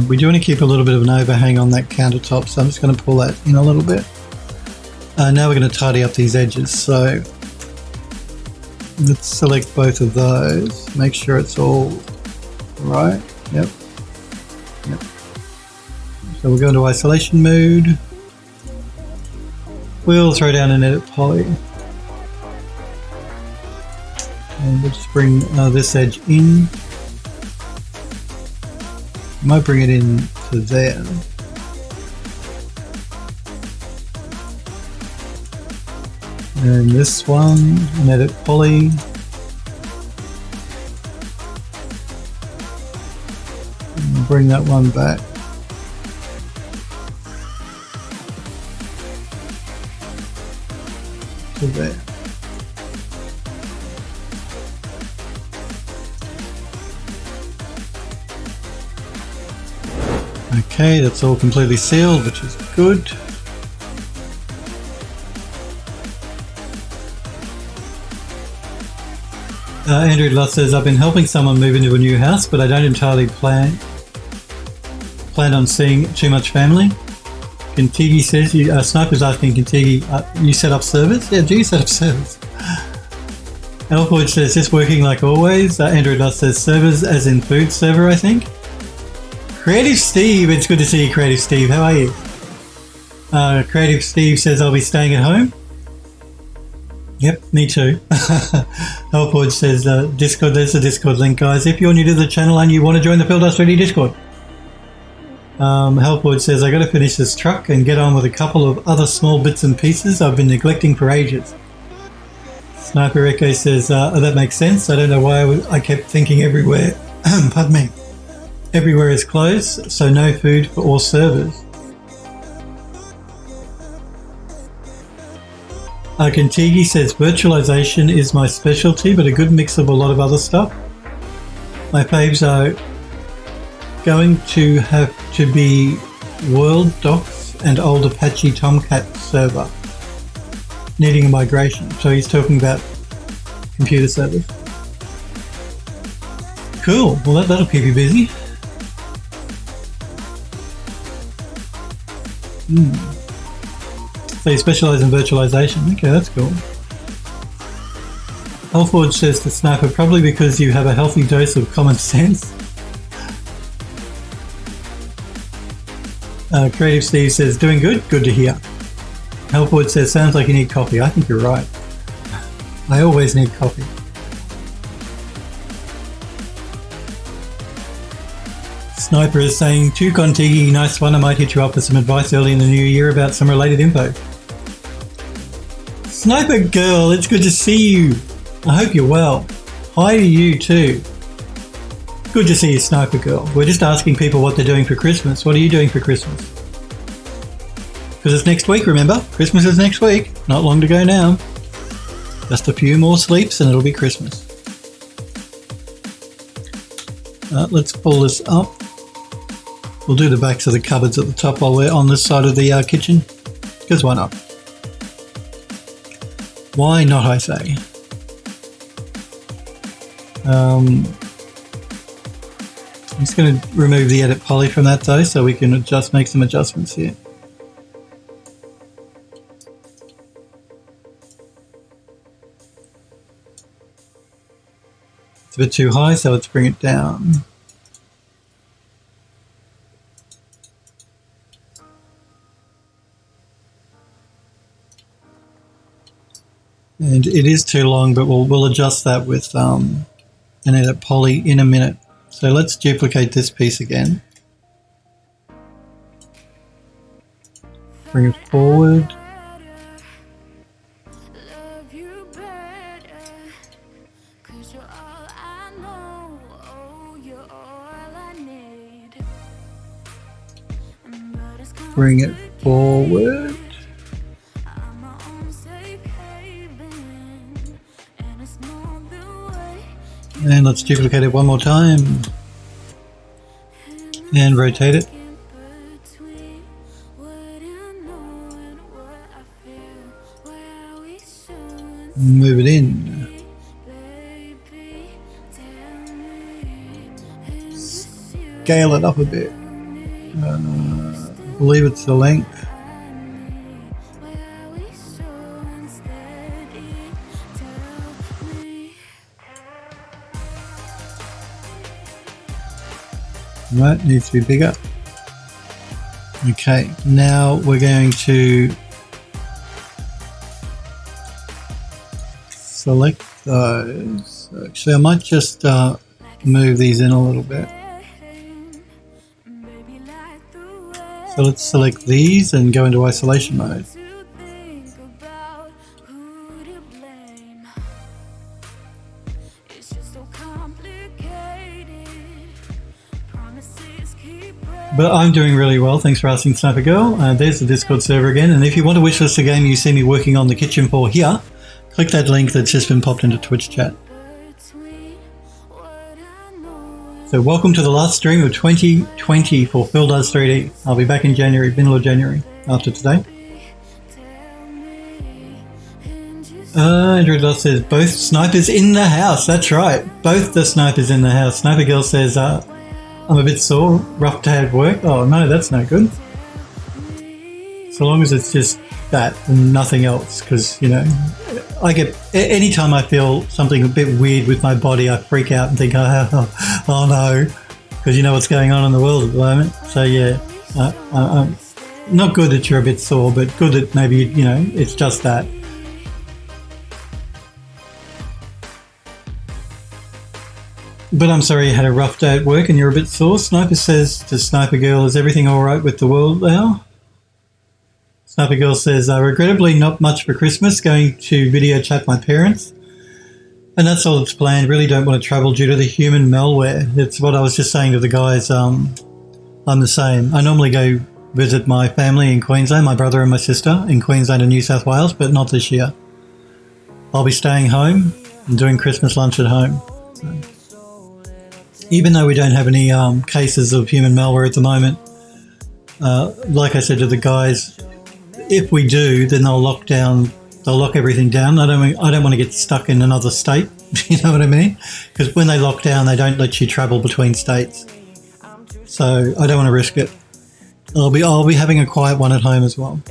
We do want to keep a little bit of an overhang on that countertop, so I'm just going to pull that in a little bit. Now we're going to tidy up these edges, so let's select both of those, make sure it's all right. Yep. So we'll go into isolation mode. We'll throw down an edit poly. And we'll just bring this edge in. I might bring it in to there. And this one, an edit poly. And bring that one back. To there. Okay, that's all completely sealed, which is good. Andrew Lutz says, I've been helping someone move into a new house, but I don't entirely plan on seeing too much family. Kintigi says, Sniper's asking Kintigi, you set up servers? Yeah, do you set up servers? Elfwood says, just working like always. Andrew Lutz says, servers as in food server, I think. Creative Steve, it's good to see you, Creative Steve. How are you? Creative Steve says, I'll be staying at home. Yep, me too. Elfwood says, Discord, there's the Discord link, guys. If you're new to the channel and you want to join the Phil Dust 3D Discord. Helpwood says, I got to finish this truck and get on with a couple of other small bits and pieces I've been neglecting for ages. Sniper Echo says, that makes sense. I don't know why I kept thinking everywhere, pardon me, everywhere is closed, so no food for all servers. Kantigi says, virtualization is my specialty, but a good mix of a lot of other stuff. My faves are going to have to be World Docs and old Apache Tomcat server, needing a migration. So he's talking about computer servers. Cool. Well, that'll keep you busy. So you specialise in virtualization. Okay, that's cool. Alford says to Sniper, probably because you have a healthy dose of common sense. Creative Steve says, doing good? Good to hear. Alford says, sounds like you need coffee. I think you're right. I always need coffee. Sniper is saying, to Contigi, nice one. I might hit you up for some advice early in the new year about some related info. Sniper girl, it's good to see you. I hope you're well. Hi to you too. Good to see you, Sniper girl. We're just asking people what they're doing for Christmas. What are you doing for Christmas? Because it's next week, remember? Christmas is next week. Not long to go now. Just a few more sleeps and it'll be Christmas. Let's pull this up. We'll do the backs of the cupboards at the top while we're on this side of the kitchen. Because why not? Why not, I say? I'm just going to remove the edit poly from that though, so we can make some adjustments here. It's a bit too high, so let's bring it down. And it is too long, but we'll adjust that with an edit poly in a minute. So let's duplicate this piece again. Bring it forward. Bring it forward. And let's duplicate it one more time. And rotate it. Move it in. Scale it up a bit. I believe it's the length. Right, needs to be bigger. Okay, now we're going to select those. Actually, I might just move these in a little bit. So let's select these and go into isolation mode. But I'm doing really well, thanks for asking, Sniper Girl. There's the Discord server again, and if you want to wishlist a game you see me working on the kitchen for here, click that link that's just been popped into Twitch chat. So welcome to the last stream of 2020 for Phil Does 3D. I'll be back in January, middle of January, after today. Andrew Doss says, both snipers in the house. That's right, both the snipers in the house. Sniper Girl says, I'm a bit sore, rough day at work. Oh no, that's no good. So long as it's just that and nothing else, because, you know, I get, anytime I feel something a bit weird with my body, I freak out and think, oh no, because you know what's going on in the world at the moment. So yeah, not good that you're a bit sore, but good that maybe, you know, it's just that. But I'm sorry you had a rough day at work and you're a bit sore. Sniper says to Sniper Girl, is everything all right with the world now? Sniper Girl says, regrettably not much for Christmas, going to video chat my parents. And that's all that's planned. Really don't want to travel due to the human malware. It's what I was just saying to the guys. I'm the same. I normally go visit my family in Queensland, my brother and my sister in Queensland and New South Wales, but not this year. I'll be staying home and doing Christmas lunch at home. So, even though we don't have any cases of human malware at the moment, like I said to the guys, if we do, then they'll lock everything down. I don't want to get stuck in another state. You know what I mean? Because when they lock down, they don't let you travel between states. So I don't want to risk it. I'll be having a quiet one at home as well.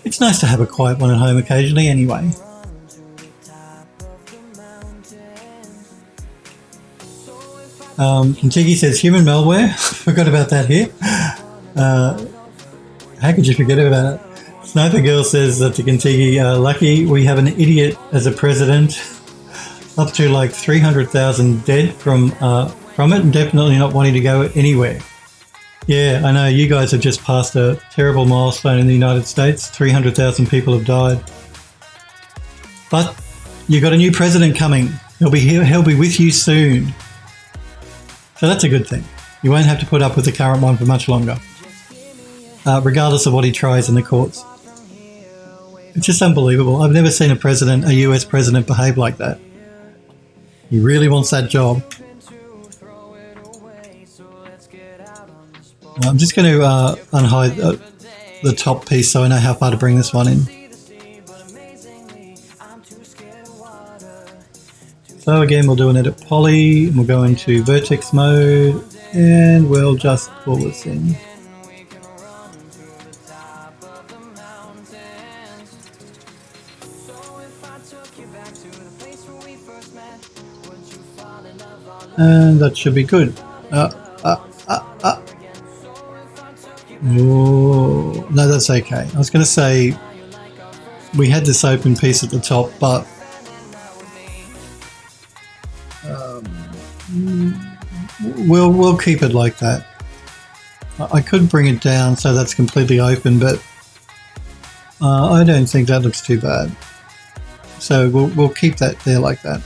It's nice to have a quiet one at home occasionally anyway. Contigi says human malware. Forgot about that here. How could you forget about it? Sniper Girl says that to Contigi, lucky we have an idiot as a president. Up to like 300,000 dead from it, and definitely not wanting to go anywhere. Yeah, I know, you guys have just passed a terrible milestone in the United States. 300,000 people have died. But you got a new president coming. He'll be here. He'll be with you soon. So that's a good thing. You won't have to put up with the current one for much longer, regardless of what he tries in the courts. It's just unbelievable. I've never seen a US president behave like that. He really wants that job. I'm just going to unhide the top piece so I know how far to bring this one in. So again, we'll do an edit poly, and we'll go into vertex mode, and we'll just pull this in. And that should be good. Oh, no, that's okay. I was going to say we had this open piece at the top, but we'll keep it like that. I could bring it down so that's completely open, but I don't think that looks too bad. So we'll keep that there like that.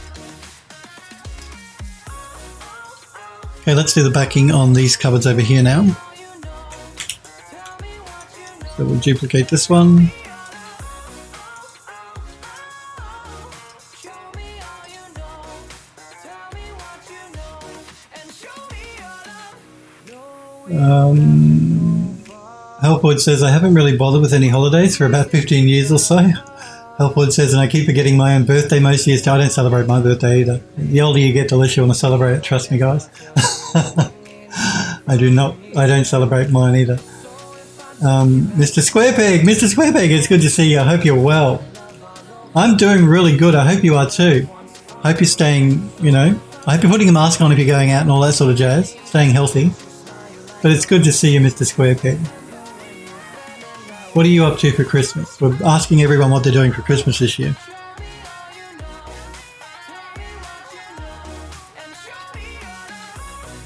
Okay, let's do the backing on these cupboards over here now. So we'll duplicate this one. Helpwood says, I haven't really bothered with any holidays for about 15 years or so. Helpwood says, and I keep forgetting my own birthday most years. I don't celebrate my birthday either. The older you get, the less you want to celebrate it. Trust me, guys. I don't celebrate mine either. Mr. Squarepeg, it's good to see you. I hope you're well. I'm doing really good. I hope you are too. I hope you're staying, I hope you're putting a mask on if you're going out and all that sort of jazz. Staying healthy. But it's good to see you, Mr. Squarepeg. What are you up to for Christmas? We're asking everyone what they're doing for Christmas this year.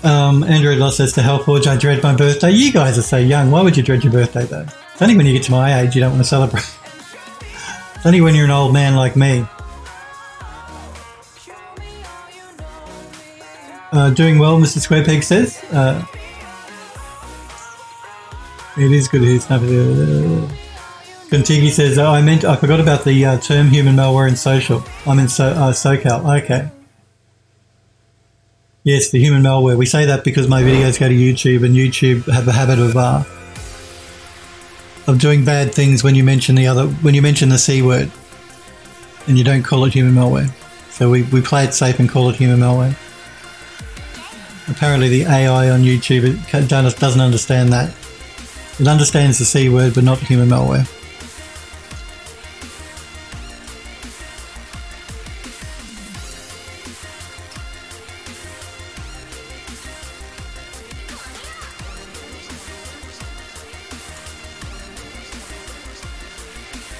Android Lost says to Hellforge, I dread my birthday. You guys are so young. Why would you dread your birthday though? It's only when you get to my age you don't want to celebrate. It's only when you're an old man like me. Doing well, Mr. Squarepeg says. It is good to hear stuff. Contigi says, I forgot about the term human malware in social. I'm in SoCal. Okay. Yes, the human malware. We say that because my videos go to YouTube, and YouTube have a habit of doing bad things when you mention the C word, and you don't call it human malware. So we play it safe and call it human malware. Apparently the AI on YouTube doesn't understand that. It understands the C word, but not human malware.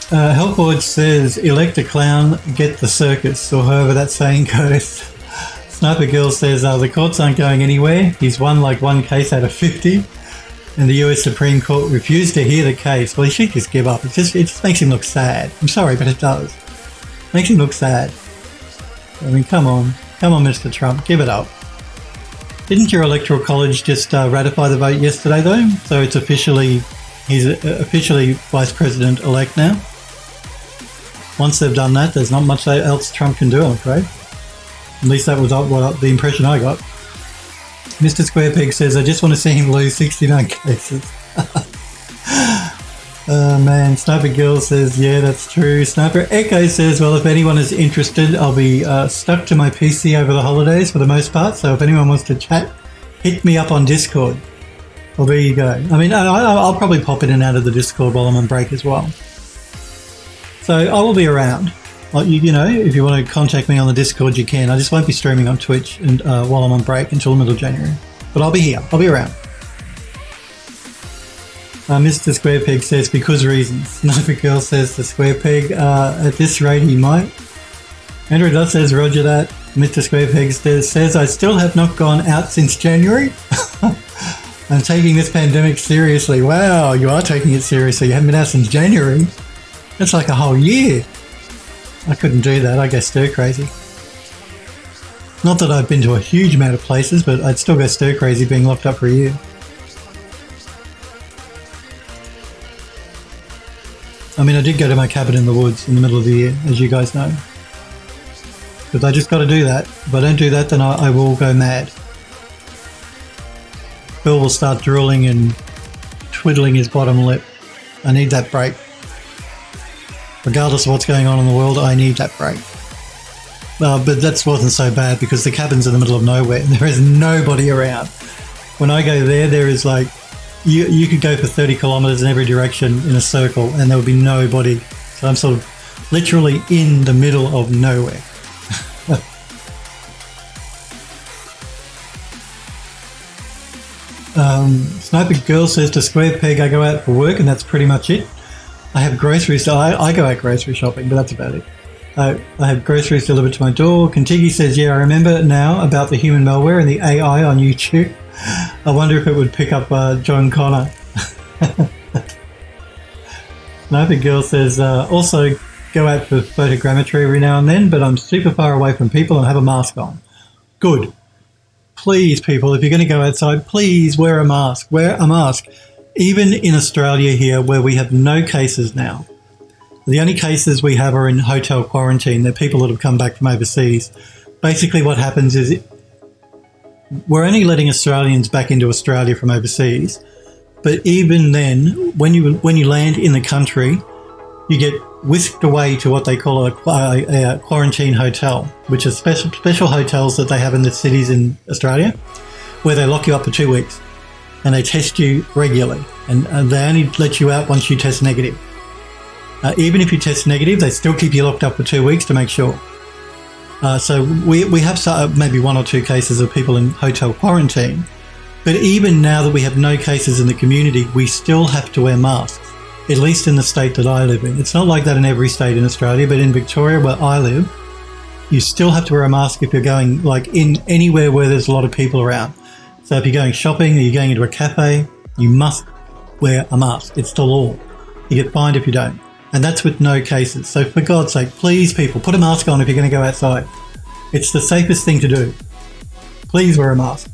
Hellforge says, elect a clown, get the circus, or however that saying goes. Sniper Girl says, the courts aren't going anywhere. He's won like one case out of 50. And the US Supreme Court refused to hear the case. Well, he should just give up. It just makes him look sad. I'm sorry, but it does. It makes him look sad. I mean, come on. Come on, Mr. Trump. Give it up. Didn't your Electoral College just ratify the vote yesterday, though? So it's he's officially Vice President-elect now. once they've done that, there's not much else Trump can do, I'm afraid. At least that was the impression I got. Mr. Square Peg says, I just want to see him lose 69 cases. Oh man, Sniper Girl says, yeah, that's true. Sniper Echo says, well, if anyone is interested, I'll be stuck to my PC over the holidays for the most part. So if anyone wants to chat, hit me up on Discord. Well, there you go. I mean, I'll probably pop in and out of the Discord while I'm on break as well. So I will be around. Like, you know, if you want to contact me on the Discord, you can. I just won't be streaming on Twitch and while I'm on break until the middle of January. But I'll be here. I'll be around. Mr. Square Peg says, because reasons. Sniper Girl says, the Square Peg, at this rate he might. Andrew Duff says, roger that. Mr. Square Peg says, I still have not gone out since January. I'm taking this pandemic seriously. Wow, you are taking it seriously. You haven't been out since January. That's like a whole year. I couldn't do that. I go stir crazy. Not that I've been to a huge amount of places, but I'd still go stir crazy being locked up for a year. I mean, I did go to my cabin in the woods in the middle of the year, as you guys know. Because I just got to do that. If I don't do that, then I will go mad. Bill will start drooling and twiddling his bottom lip. I need that break. Regardless of what's going on in the world, I need that break. But that wasn't so bad because the cabin's in the middle of nowhere and there is nobody around. When I go there, there is like, you could go for 30 kilometers in every direction in a circle and there would be nobody. So I'm sort of literally in the middle of nowhere. Sniper Girl says, to Square Peg, I go out for work and that's pretty much it. I have groceries. I go out grocery shopping, but that's about it. I have groceries delivered to my door. Contigi says, yeah, I remember now about the human malware and the AI on YouTube. I wonder if it would pick up John Connor. Sniper Girl says, also go out for photogrammetry every now and then, but I'm super far away from people and have a mask on. Good. Please, people, if you're going to go outside, please wear a mask. Wear a mask. Even in Australia here, where we have no cases now. The only cases we have are in hotel quarantine. They're people that have come back from overseas. Basically what happens is we're only letting Australians back into Australia from overseas. But even then, when you land in the country, you get whisked away to what they call a quarantine hotel, which are special hotels that they have in the cities in Australia, where they lock you up for 2 weeks and they test you regularly. And they only let you out once you test negative. Even if you test negative, they still keep you locked up for 2 weeks to make sure. So we have maybe 1 or 2 cases of people in hotel quarantine. But even now that we have no cases in the community, we still have to wear masks, at least in the state that I live in. It's not like that in every state in Australia, but in Victoria, where I live, you still have to wear a mask if you're going like in anywhere where there's a lot of people around. So if you're going shopping or you're going into a cafe, you must wear a mask. It's the law. You get fined if you don't. And that's with no cases. So for God's sake, please people, put a mask on if you're going to go outside. It's the safest thing to do. Please wear a mask.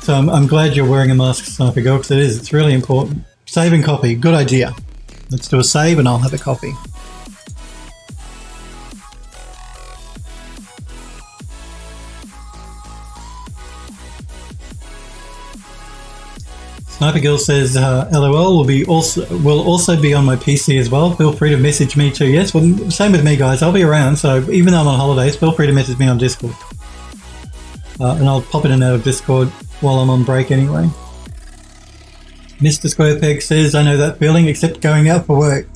So I'm glad you're wearing a mask, Sniper Girl, because it is. It's really important. Save and copy. Good idea. Let's do a save and I'll have a copy. Sniper Girl says, LOL will also be on my PC as well. Feel free to message me too. Yes, well, same with me, guys. I'll be around. So even though I'm on holidays, feel free to message me on Discord. And I'll pop in and out of Discord while I'm on break anyway. Mr. Square Peg says, I know that feeling, except going out for work.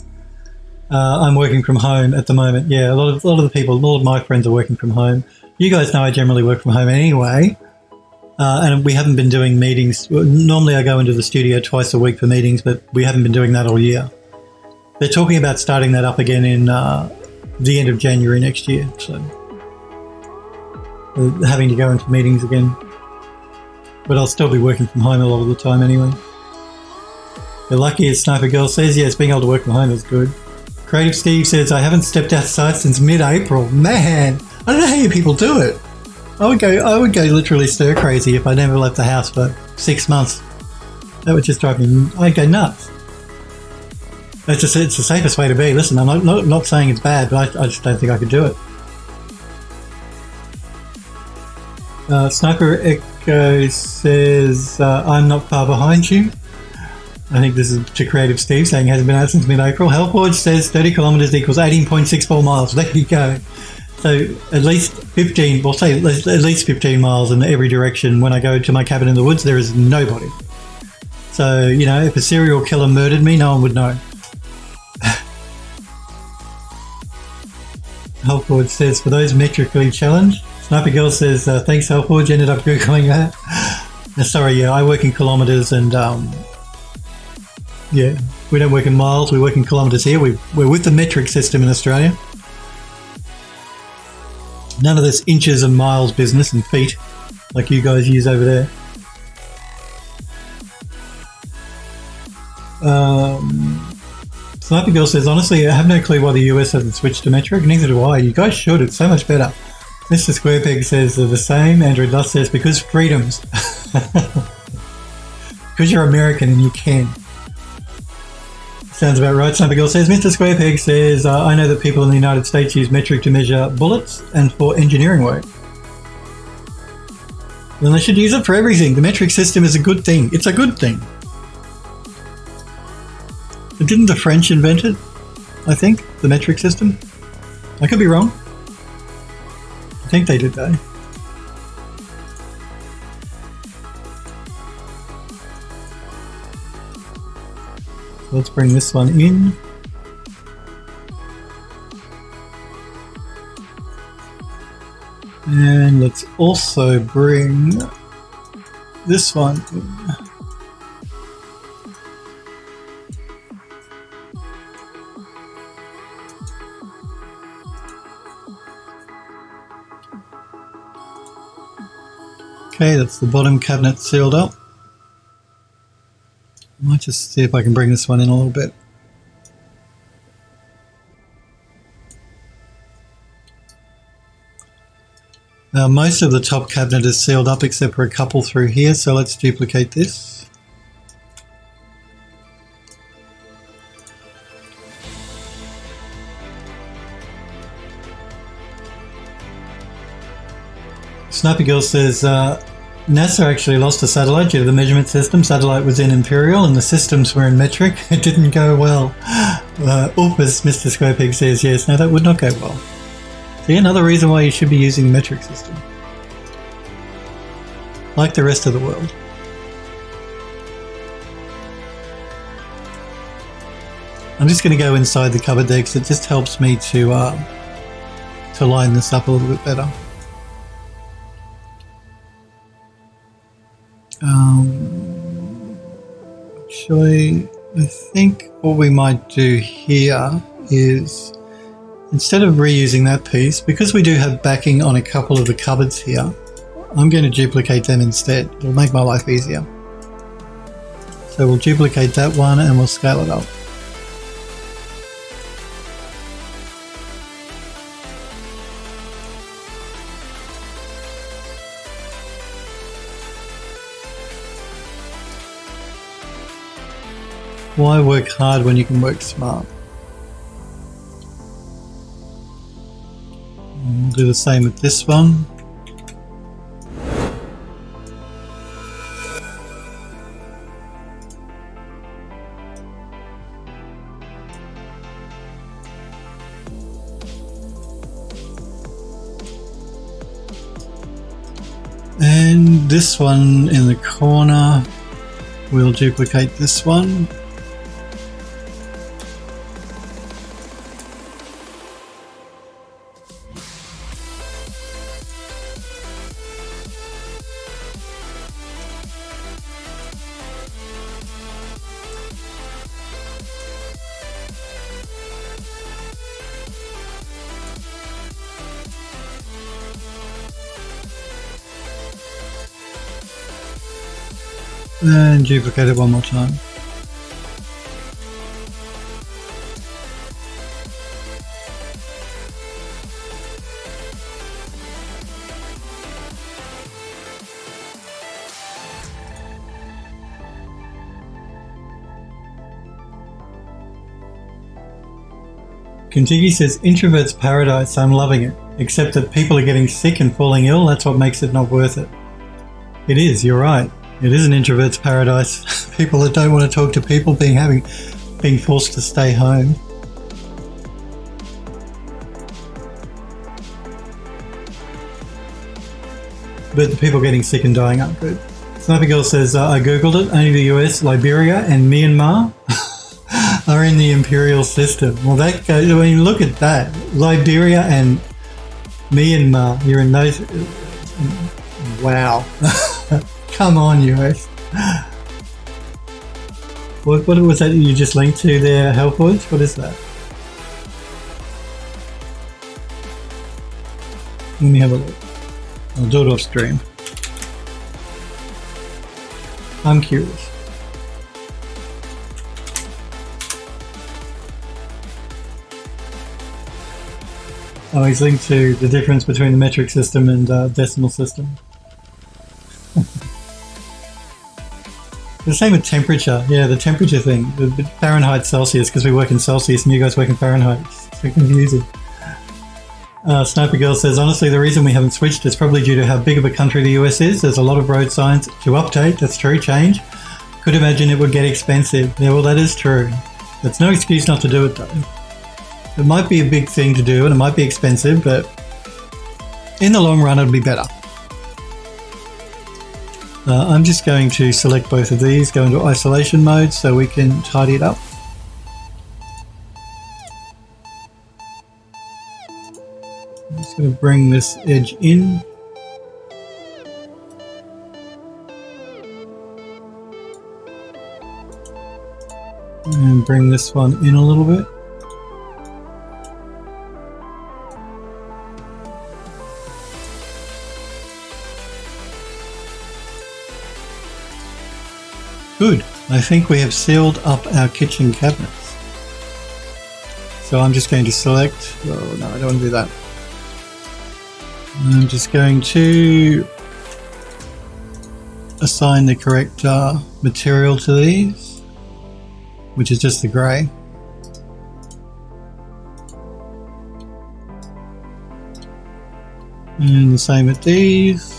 I'm working from home at the moment. Yeah, a lot of the people, a lot of my friends are working from home. You guys know I generally work from home anyway. And we haven't been doing meetings. Normally I go into the studio twice a week for meetings, but we haven't been doing that all year. They're talking about starting that up again in the end of January next year. So having to go into meetings again. But I'll still be working from home a lot of the time anyway. You're lucky, as Sniper Girl says. Yes, being able to work from home is good. Creative Steve says, I haven't stepped outside since mid-April. Man, I don't know how you people do it. I would go literally stir crazy if I never left the house for 6 months. That would just drive me, I'd go nuts. It's the safest way to be. Listen, I'm not saying it's bad, but I just don't think I could do it. Sniper Echo says, I'm not far behind you. I think this is to Creative Steve saying hasn't been out since mid-April. Hellforge says 30 kilometres equals 18.64 miles. There you go. So at least 15, we'll say at least 15 miles in every direction. When I go to my cabin in the woods, there is nobody. So, you know, if a serial killer murdered me, no one would know. Hellforge says, for those metrically challenged. Sniper Girl says, thanks Hellforge, ended up Googling that. Sorry, yeah, I work in kilometres and, yeah, we don't work in miles, we work in kilometres here. We're with the metric system in Australia. None of this inches and miles business and feet like you guys use over there. Sniper Girl says, honestly, I have no clue why the US hasn't switched to metric. Neither do I. You guys should. It's so much better. Mr. Squarepeg says they're the same. Android Lust says, because freedoms. Because you're American and you can. Sounds about right. Sniper Girl says, Mr. Squarepeg says, I know that people in the United States use metric to measure bullets and for engineering work. Then they should use it for everything. The metric system is a good thing. It's a good thing. But didn't the French invent it? I think, the metric system. I could be wrong. I think they did though. So let's bring this one in. And let's also bring this one in. Okay, that's the bottom cabinet sealed up. I might just see if I can bring this one in a little bit. Now most of the top cabinet is sealed up except for a couple through here, so let's duplicate this. Sniper Girl says, NASA actually lost a satellite due to the measurement system. Satellite was in Imperial and the systems were in metric. It didn't go well. Orpus, Mr. Squarepeg says, yes, no, that would not go well. See, another reason why you should be using the metric system. Like the rest of the world. I'm just going to go inside the cupboard there because it just helps me to line this up a little bit better. Actually, I think what we might do here is, instead of reusing that piece, because we do have backing on a couple of the cupboards here, I'm going to duplicate them instead. It'll make my life easier. So we'll duplicate that one and we'll scale it up. Why work hard when you can work smart? And we'll do the same with this one. And this one in the corner, we'll duplicate this one. And duplicate it one more time. Contigi says, introvert's paradise, I'm loving it. Except that people are getting sick and falling ill, that's what makes it not worth it. It is, you're right. It is an introvert's paradise. People that don't want to talk to people being forced to stay home. But the people getting sick and dying aren't good. Sniper Girl says, I googled it, only the US, Liberia and Myanmar are in the imperial system. Well, that goes, when you look at that, Liberia and Myanmar, you're in those. Wow. Come on, US. What was that you just linked to there, Hellforge? What is that? Let me have a look. I'll do it off stream. I'm curious. Oh, he's linked to the difference between the metric system and decimal system. The same with temperature. Yeah, the temperature thing. The Fahrenheit, Celsius, because we work in Celsius and you guys work in Fahrenheit. It's so confusing. Sniper Girl says, honestly, the reason we haven't switched is probably due to how big of a country the US is. There's a lot of road signs to update. That's true, change. Could imagine it would get expensive. Yeah, well, that is true. That's no excuse not to do it, though. It might be a big thing to do and it might be expensive, but in the long run, it'll be better. I'm just going to select both of these, go into isolation mode so we can tidy it up. I'm just going to bring this edge in. And bring this one in a little bit. Good. I think we have sealed up our kitchen cabinets. So I'm just going to select... Oh, no, I don't want to do that. I'm just going to assign the correct material to these, which is just the grey. And the same with these.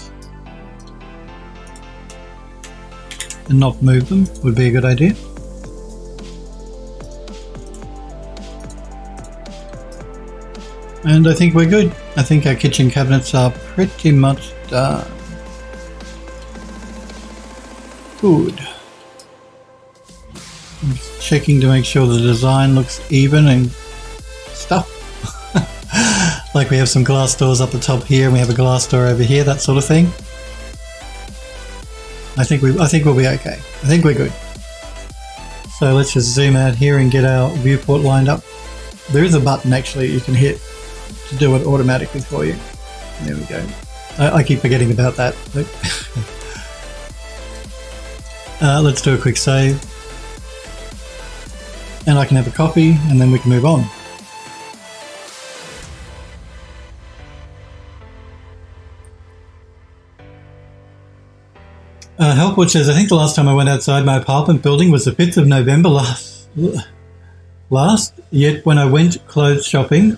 And not move them would be a good idea. And I think we're good. I think our kitchen cabinets are pretty much done. Good. I'm just checking to make sure the design looks even and stuff. Like we have some glass doors up the top here and we have a glass door over here, that sort of thing. I think we'll be okay. I think we're good. So let's just zoom out here and get our viewport lined up. There is a button actually you can hit to do it automatically for you. There we go. I keep forgetting about that. Let's do a quick save. And I can have a copy and then we can move on. Helpwood says, I think the last time I went outside my apartment building was the 5th of November last. Yet when I went clothes shopping,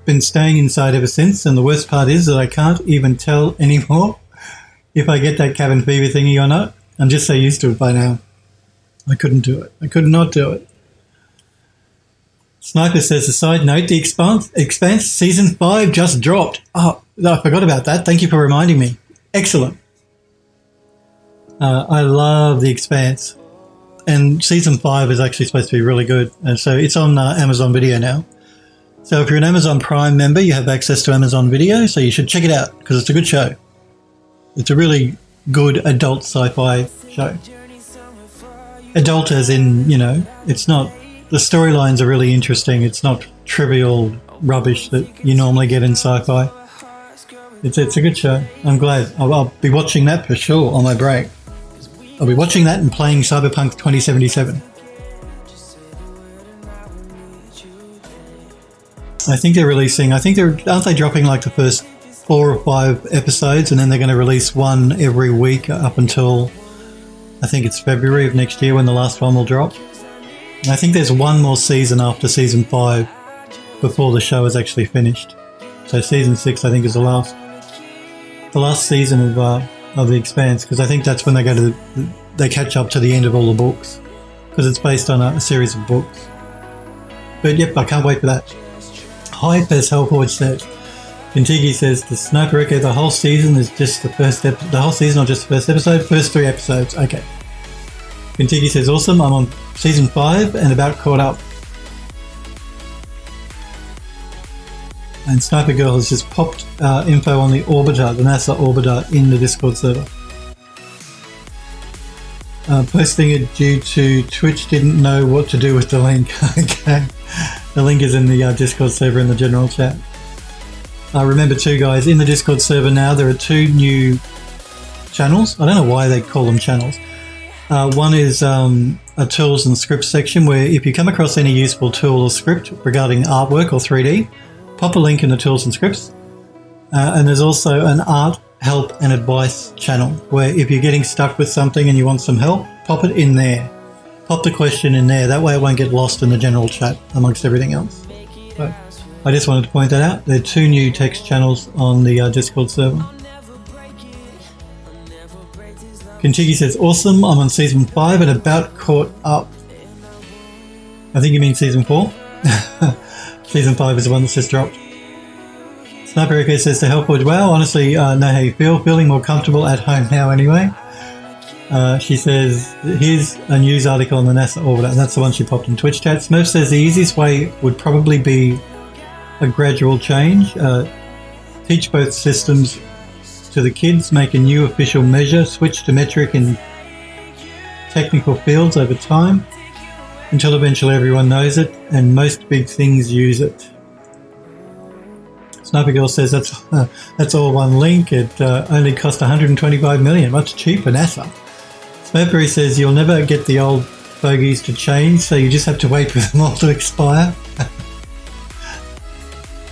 been staying inside ever since, and the worst part is that I can't even tell anymore if I get that cabin fever thingy or not. I'm just so used to it by now. I couldn't do it. I could not do it. Sniper says, a side note, the Expanse Season 5 just dropped. Oh, I forgot about that. Thank you for reminding me. Excellent. I love The Expanse, and Season 5 is actually supposed to be really good, and so it's on Amazon Video now. So if you're an Amazon Prime member, you have access to Amazon Video, so you should check it out, because it's a good show. It's a really good adult sci-fi show. Adult as in, you know, it's not... The storylines are really interesting. It's not trivial rubbish that you normally get in sci-fi. It's a good show. I'm glad. I'll be watching that for sure on my break. I'll be watching that and playing Cyberpunk 2077. I think they're releasing... aren't they dropping like the first 4 or 5 episodes, and then they're going to release one every week up until... I think it's February of next year when the last one will drop. And I think there's one more season after Season 5 before the show is actually finished. So season 6, I think, is the last season of The Expanse, because I think that's when they catch up to the end of all the books, because it's based on a series of books. But yep, I can't wait for that. Hype, as Hellforge said. Kintigi says the Sniper Echo, the whole season is just the whole season or just the first episode? First 3 episodes, okay. Kintigi says awesome, I'm on season 5 and about caught up. And Sniper Girl has just popped info on the orbiter, the NASA orbiter, in the Discord server. Posting it due to Twitch didn't know what to do with the link. Okay. The link is in the Discord server in the general chat. Remember too, guys, in the Discord server now there are 2 new channels. I don't know why they call them channels. One is a tools and scripts section, where if you come across any useful tool or script regarding artwork or 3D, pop a link in the tools and scripts. And there's also an art, help and advice channel, where if you're getting stuck with something and you want some help, pop it in there. Pop the question in there. That way it won't get lost in the general chat amongst everything else. So I just wanted to point that out. There are 2 new text channels on the Discord server. Kintigi says, awesome, I'm on season 5 and about caught up. I think you mean season 4. Season 5 is the one that's just dropped. Sniper Echo says to Hellforge, wow, honestly, know how you feel. Feeling more comfortable at home now anyway. She says, here's a news article on the NASA orbiter, and that's the one she popped in Twitch chat. Smurf says the easiest way would probably be a gradual change. Teach both systems to the kids, make a new official measure, switch to metric in technical fields over time, until eventually everyone knows it, and most big things use it. Sniper Girl says that's all one link. It only cost 125 million, much cheaper NASA. Smurfberry says you'll never get the old bogies to change, so you just have to wait for them all to expire.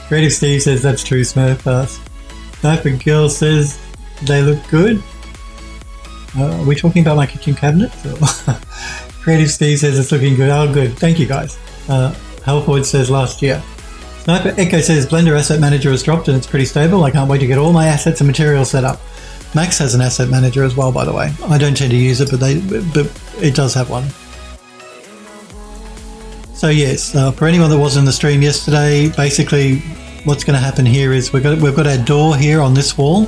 Creative Steve says that's true, Smurf. Sniper Girl says they look good. Are we talking about my kitchen cabinet? Creative Steve says it's looking good. Oh, good. Thank you, guys. Hellforge says last year. Sniper Echo says Blender Asset Manager has dropped and it's pretty stable. I can't wait to get all my assets and materials set up. Max has an asset manager as well, by the way. I don't tend to use it, but it does have one. So yes, for anyone that wasn't in the stream yesterday, basically what's going to happen here is we've got our door here on this wall.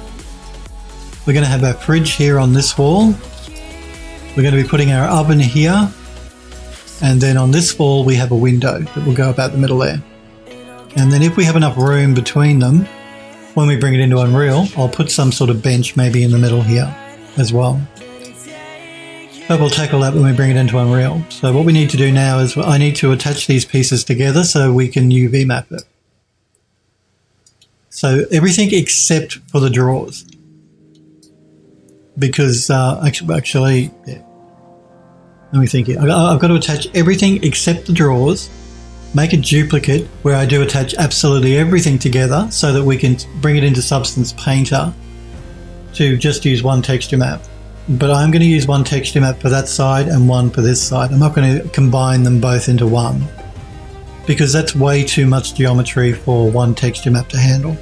We're going to have our fridge here on this wall. We're going to be putting our oven here. And then on this wall we have a window that will go about the middle there. And then if we have enough room between them, when we bring it into Unreal, I'll put some sort of bench maybe in the middle here as well. But we'll tackle that when we bring it into Unreal. So what we need to do now is I need to attach these pieces together so we can UV map it. So everything except for the drawers. Because actually, yeah. Let me think here. I've got to attach everything except the drawers. Make a duplicate where I do attach absolutely everything together so that we can bring it into Substance Painter to just use one texture map. But I'm going to use one texture map for that side and one for this side. I'm not going to combine them both into one because that's way too much geometry for one texture map to handle.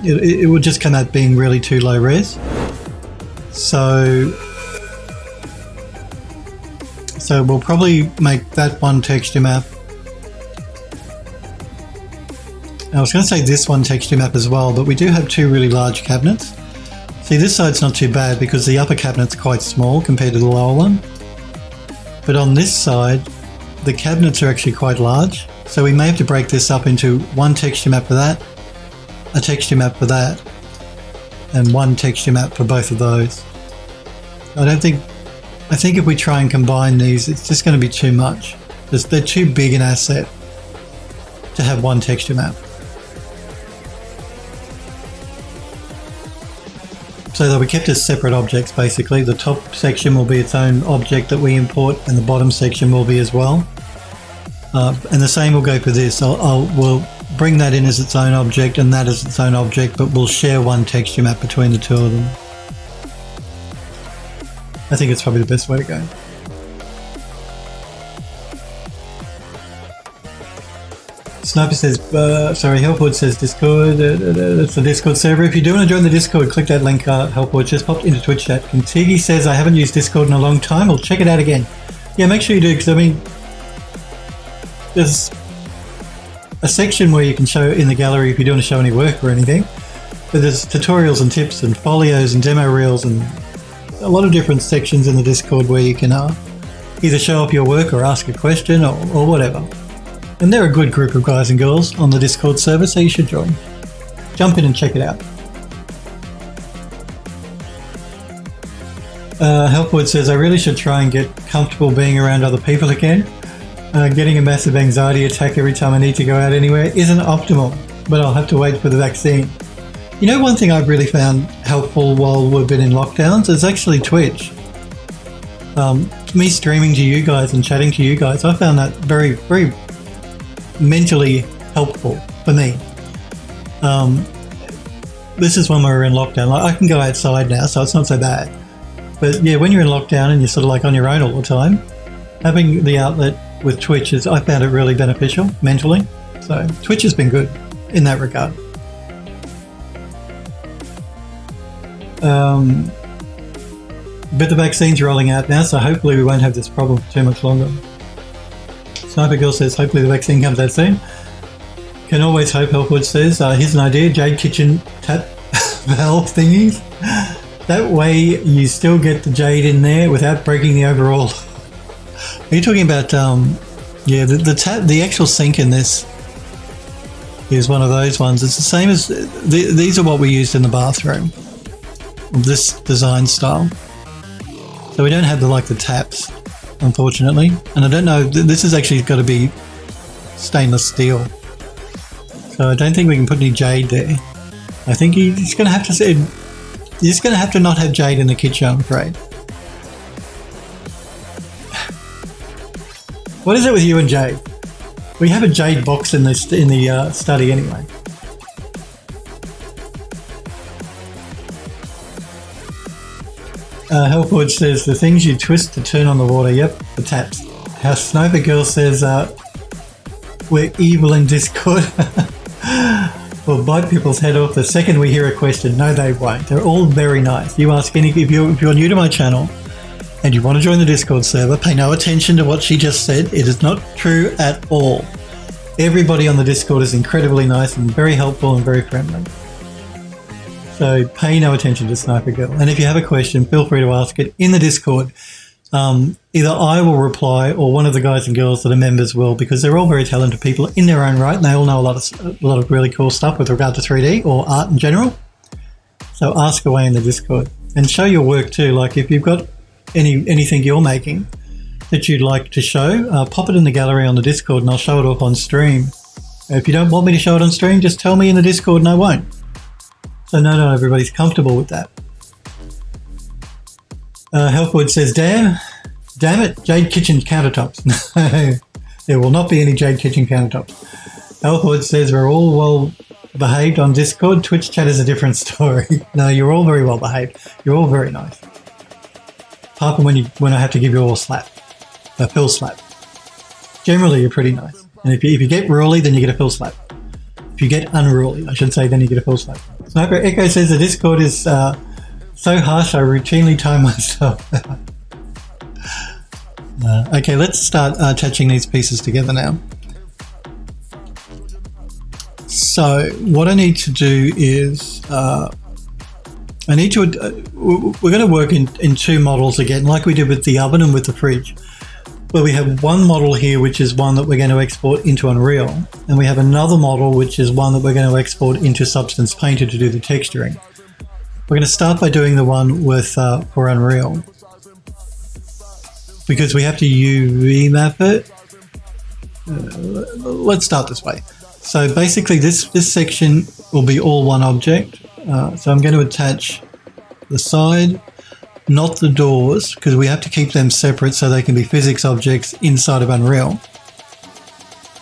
It would just come out being really too low res. So we'll probably make that one texture map. I was going to say this one texture map as well, but we do have 2 really large cabinets. See, this side's not too bad because the upper cabinet's quite small compared to the lower one. But on this side, the cabinets are actually quite large. So we may have to break this up into one texture map for that, a texture map for that, and one texture map for both of those. I think if we try and combine these, it's just going to be too much. They're too big an asset to have one texture map. So they'll be kept as separate objects basically. The top section will be its own object that we import and the bottom section will be as well. And the same will go for this. We'll bring that in as its own object and that as its own object, but we'll share one texture map between the 2 of them. I think it's probably the best way to go. Sniper says, Helpwood says Discord. That's the Discord server. If you do want to join the Discord, click that link. Helpwood just popped into Twitch chat. Contigi says, I haven't used Discord in a long time. I'll check it out again. Yeah, make sure you do, because I mean, there's a section where you can show in the gallery if you do want to show any work or anything. But there's tutorials and tips and folios and demo reels and a lot of different sections in the Discord where you can either show off your work or ask a question or whatever. And they're a good group of guys and girls on the Discord server, so you should join. Jump in and check it out. Helpwood says, I really should try and get comfortable being around other people again. Getting a massive anxiety attack every time I need to go out anywhere isn't optimal, but I'll have to wait for the vaccine. You know, one thing I've really found helpful while we've been in lockdowns is actually Twitch. Me streaming to you guys and chatting to you guys, I found that very, very mentally helpful for me. This is when we were in lockdown. Like, I can go outside now, so it's not so bad. But yeah, when you're in lockdown and you're sort of like on your own all the time, having the outlet with Twitch I found it really beneficial mentally. So Twitch has been good in that regard. But the vaccine's rolling out now, so hopefully we won't have this problem for too much longer. Sniper Girl says, hopefully the vaccine comes out soon. Can always hope, Helpwood says. Here's an idea, Jade Kitchen tap valve thingies. That way you still get the jade in there without breaking the overall. Are you talking about, the actual sink in this is one of those ones. It's the same as, these are what we used in the bathroom, this design style. So we don't have the taps, unfortunately. And I don't know, this has actually got to be stainless steel. So I don't think we can put any jade there. I think you're just going to have to not have jade in the kitchen, I'm afraid. What is it with you and jade? We have a jade box in the study anyway. Helpwood says, the things you twist to turn on the water. Yep, the taps. How Sniper Girl says, we're evil in Discord. We'll bite people's head off the second we hear a question. No, they won't. They're all very nice. You ask if you're new to my channel and you want to join the Discord server, pay no attention to what she just said. It is not true at all. Everybody on the Discord is incredibly nice and very helpful and very friendly. So pay no attention to Sniper Girl. And if you have a question, feel free to ask it in the Discord. Either I will reply or one of the guys and girls that are members will, because they're all very talented people in their own right, and they all know a lot of really cool stuff with regard to 3D or art in general. So ask away in the Discord and show your work too. Like if you've got anything you're making that you'd like to show, pop it in the gallery on the Discord and I'll show it off on stream. If you don't want me to show it on stream, just tell me in the Discord and I won't. So not everybody's comfortable with that. Helpwood says, damn it, Jade Kitchen countertops. There will not be any Jade Kitchen countertops. Helpwood says, we're all well behaved on Discord. Twitch chat is a different story. No, you're all very well behaved. You're all very nice. Apart from when I have to give you all a fill slap. Generally, you're pretty nice. And if you get ruly, then you get a fill slap. If you get unruly, I should say, then you get a fill slap. Sniper Echo says the Discord is so harsh I routinely time myself. Okay, let's start attaching these pieces together now. So what I need to do is we're going to work in two models again, like we did with the oven and with the fridge, where we have one model here, which is one that we're going to export into Unreal, and we have another model, which is one that we're going to export into Substance Painter to do the texturing. We're going to start by doing the one with for Unreal, because we have to UV map it. Let's start this way. So basically this section will be all one object. So I'm going to attach the side, not the doors, because we have to keep them separate so they can be physics objects inside of Unreal.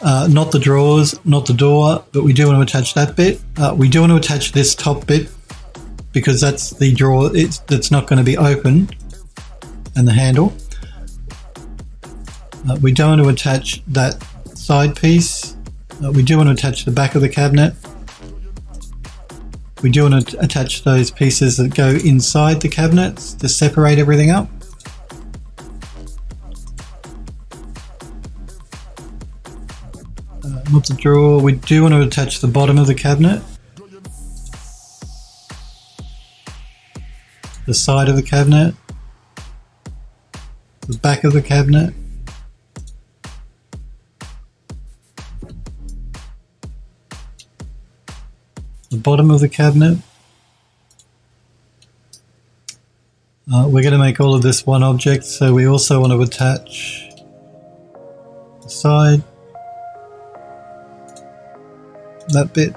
Not the drawers, not the door, but we do want to attach that bit. We do want to attach this top bit because that's the drawer that's not going to be open, and the handle. We don't want to attach that side piece We do want to attach the back of the cabinet. We do want to attach those pieces that go inside the cabinets to separate everything up. Not the drawer. We do want to attach the bottom of the cabinet, the side of the cabinet, the back of the cabinet, the bottom of the cabinet. We're going to make all of this one object, so we also want to attach the side, that bit,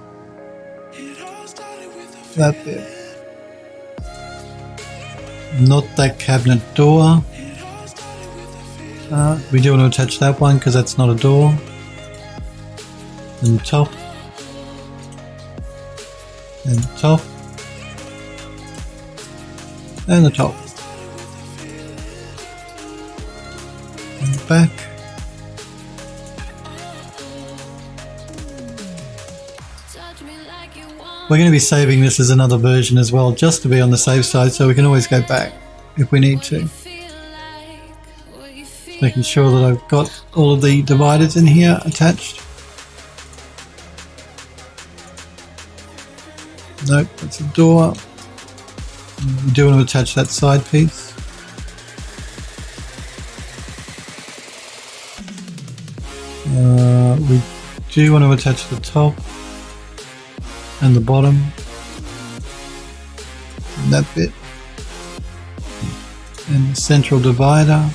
that bit, not that cabinet door. We do want to attach that one because that's not a door. And the top, and the top, and the top, and the back. We're going to be saving this as another version as well, just to be on the safe side, so we can always go back if we need to. Making sure that I've got all of the dividers in here attached. Nope, that's a door. We do want to attach that side piece. We do want to attach the top and the bottom, and that bit, and the central divider.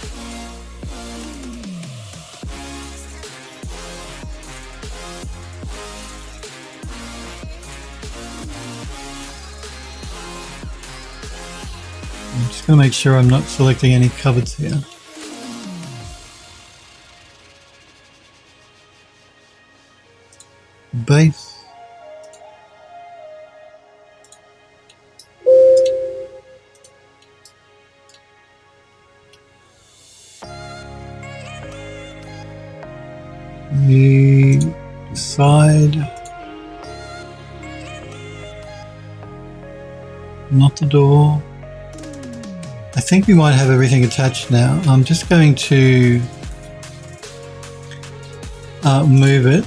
I'm just going to make sure I'm not selecting any cupboards here. Base. The side, not the door. I think we might have everything attached now. I'm just going to move it,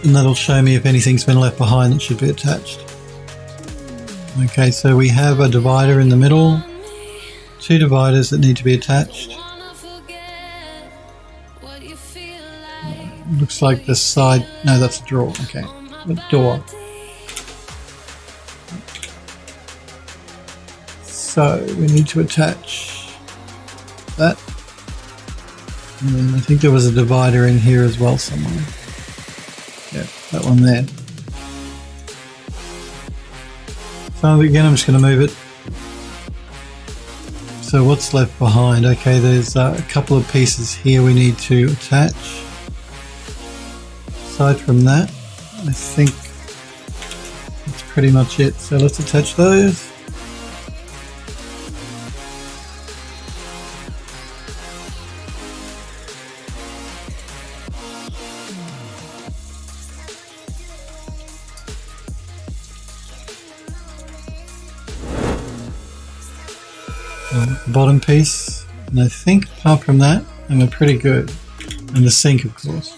and that'll show me if anything's been left behind that should be attached. Okay, so we have a divider in the middle, two dividers that need to be attached. Looks like the side, no, that's a drawer, okay, the door. So we need to attach that, and then I think there was a divider in here as well somewhere. Yeah, that one there. So again, I'm just going to move it. So what's left behind? Okay, there's a couple of pieces here we need to attach. Aside from that, I think that's pretty much it. So let's attach those. The bottom piece, and I think apart from that, we're pretty good. And the sink, of course.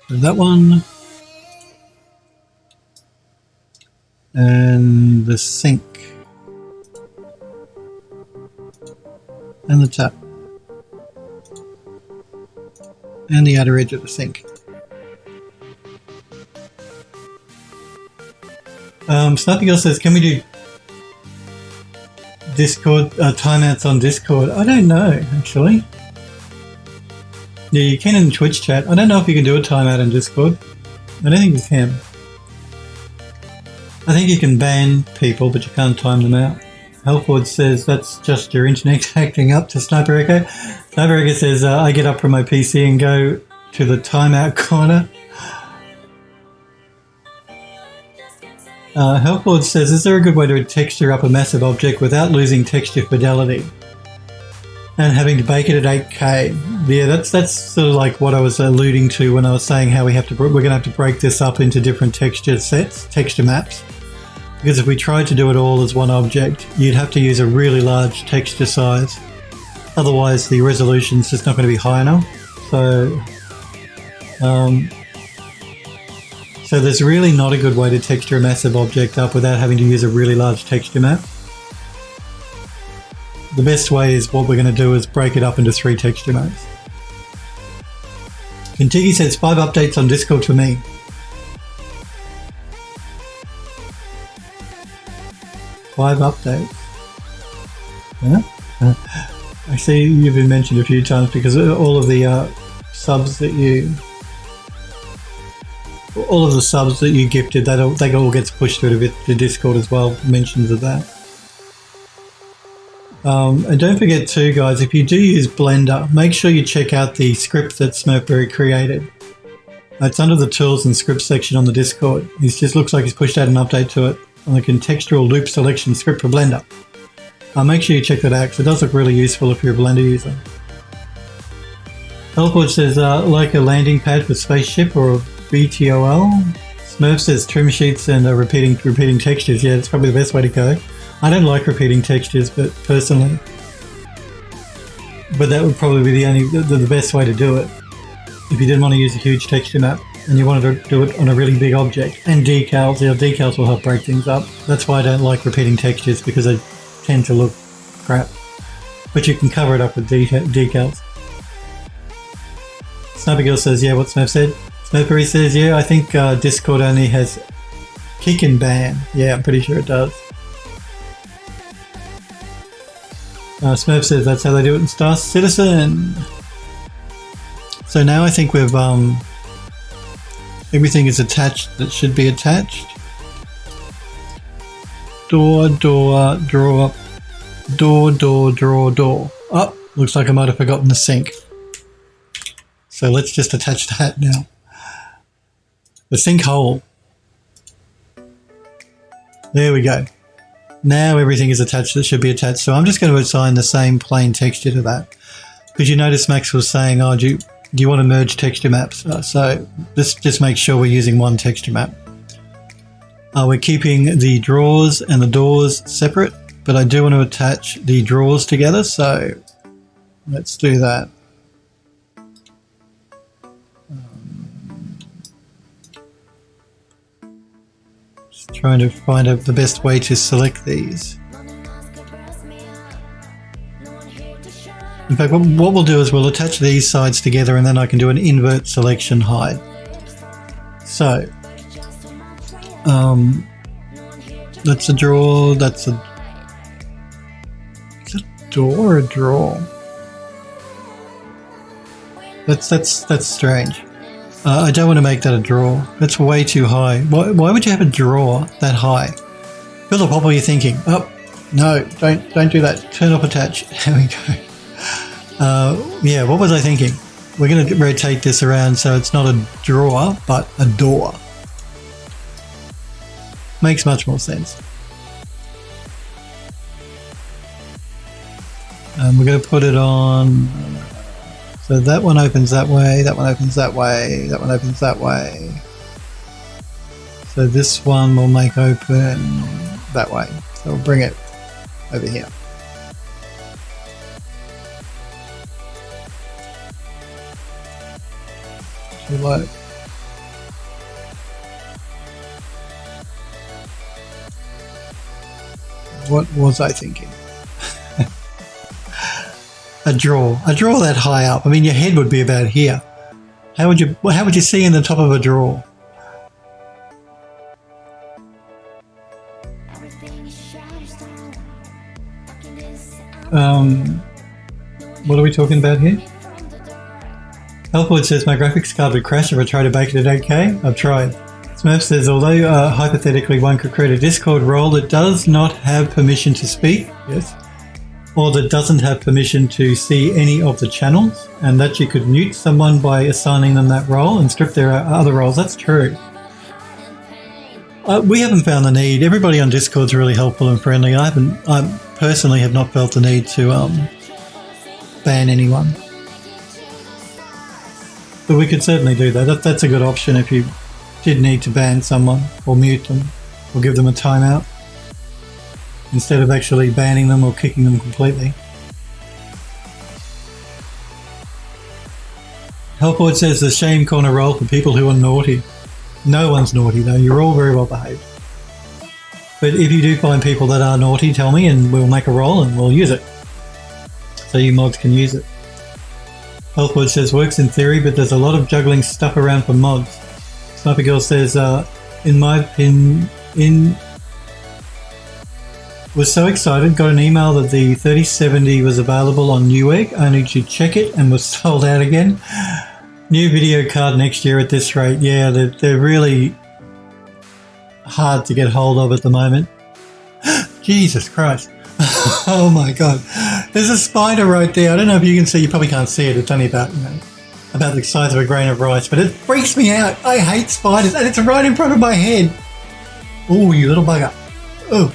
So that one, and the sink, and the tap, and the outer edge of the sink. Something else says, can we do Discord, timeouts on Discord? I don't know, actually. Yeah, you can in Twitch chat. I don't know if you can do a timeout in Discord. I don't think you can. I think you can ban people, but you can't time them out. Helford says that's just your internet acting up to Sniper Echo. Sniper Echo says, I get up from my PC and go to the timeout corner. Helpboard says, is there a good way to texture up a massive object without losing texture fidelity and having to bake it at 8K? Yeah, that's sort of like what I was alluding to when I was saying how we're going to have to break this up into different texture sets, texture maps. Because if we tried to do it all as one object, you'd have to use a really large texture size. Otherwise, the resolution's just not going to be high enough. So there's really not a good way to texture a massive object up without having to use a really large texture map. The best way is what we're going to do is break it up into 3 texture maps. Contigi says 5 updates on Discord for me. Five updates. Yeah? I see you've been mentioned a few times because all of the subs that you gifted, that all gets pushed through to Discord as well. Mentions of that. And don't forget too, guys, if you do use Blender, make sure you check out the script that Smurfberry created. It's under the tools and scripts section on the Discord. It just looks like he's pushed out an update to it on the contextual loop selection script for Blender. Make sure you check that out because it does look really useful if you're a Blender user. Helpboard says, like a landing pad for spaceship or a BTOL. Smurf says trim sheets and repeating textures. Yeah, that's probably the best way to go. I don't like repeating textures, but personally. But that would probably be the best way to do it. If you didn't want to use a huge texture map and you wanted to do it on a really big object. And decals, decals will help break things up. That's why I don't like repeating textures, because they tend to look crap. But you can cover it up with decals. Sniper Girl says, yeah, what Smurf said. Smurfberry says, yeah, I think Discord only has kick and ban. Yeah, I'm pretty sure it does. Smurf says that's how they do it in Star Citizen. So now I think we've everything is attached that should be attached. Door, draw, door. Oh, looks like I might have forgotten the sink. So let's just attach that now. The sinkhole. There we go. Now everything is attached that should be attached. So I'm just going to assign the same plain texture to that. Because you notice Max was saying, oh, do you want to merge texture maps? So this just makes sure we're using one texture map. We're keeping the drawers and the doors separate, but I do want to attach the drawers together. So let's do that. Trying to find out the best way to select these. In fact, what we'll do is we'll attach these sides together and then I can do an invert selection hide. So, that's a drawer, that's a... Is it a door or a drawer? That's strange. I don't want to make that a drawer. That's way too high. Why would you have a drawer that high? Philip, what were you thinking? Oh, no, don't do that. Turn off attach. There we go. Yeah, what was I thinking? We're going to rotate this around so it's not a drawer, but a door. Makes much more sense. We're going to put it on... So that one opens that way, that one opens that way, that one opens that way. So this one will make open that way. So we'll bring it over here. Too low. What was I thinking? A drawer that high up. I mean, your head would be about here. How would you see in the top of a drawer? What are we talking about here? Helpwood says my graphics card would crash if I try to bake it at 8K. I've tried. Smurf says although hypothetically one could create a Discord role that does not have permission to speak. Yes. Or that doesn't have permission to see any of the channels, and that you could mute someone by assigning them that role and strip their other roles. That's true. We haven't found the need. Everybody on Discord's really helpful and friendly. I personally have not felt the need to ban anyone. But we could certainly do that. That's a good option if you did need to ban someone or mute them or give them a timeout instead of actually banning them or kicking them completely. Hellboard says the shame corner role for people who are naughty. No one's naughty though, you're all very well behaved. But if you do find people that are naughty, tell me and we'll make a roll and we'll use it. So you mods can use it. Healthboard says works in theory, but there's a lot of juggling stuff around for mods. Sniper Girl says, in my opinion, was so excited, got an email that the 3070 was available on Newegg, only to check it and was sold out again. New video card next year at this rate. Yeah, they're really hard to get hold of at the moment. Jesus Christ. Oh my God. There's a spider right there. I don't know if you can see, you probably can't see it. It's only about, about the size of a grain of rice, but it freaks me out. I hate spiders and it's right in front of my head. Oh, you little bugger. Oh.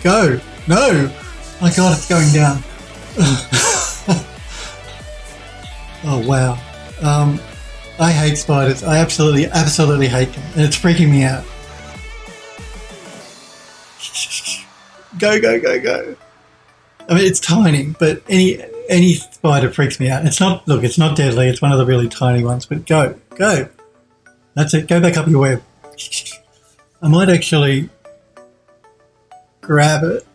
Go. No. My God, it's going down. Oh, wow. I hate spiders. I absolutely hate them. And it's freaking me out. Go, go, go, go. I mean, it's tiny, but any spider freaks me out. It's not, look, it's not deadly. It's one of the really tiny ones, but go, go. That's it. Go back up your web. I might actually grab it.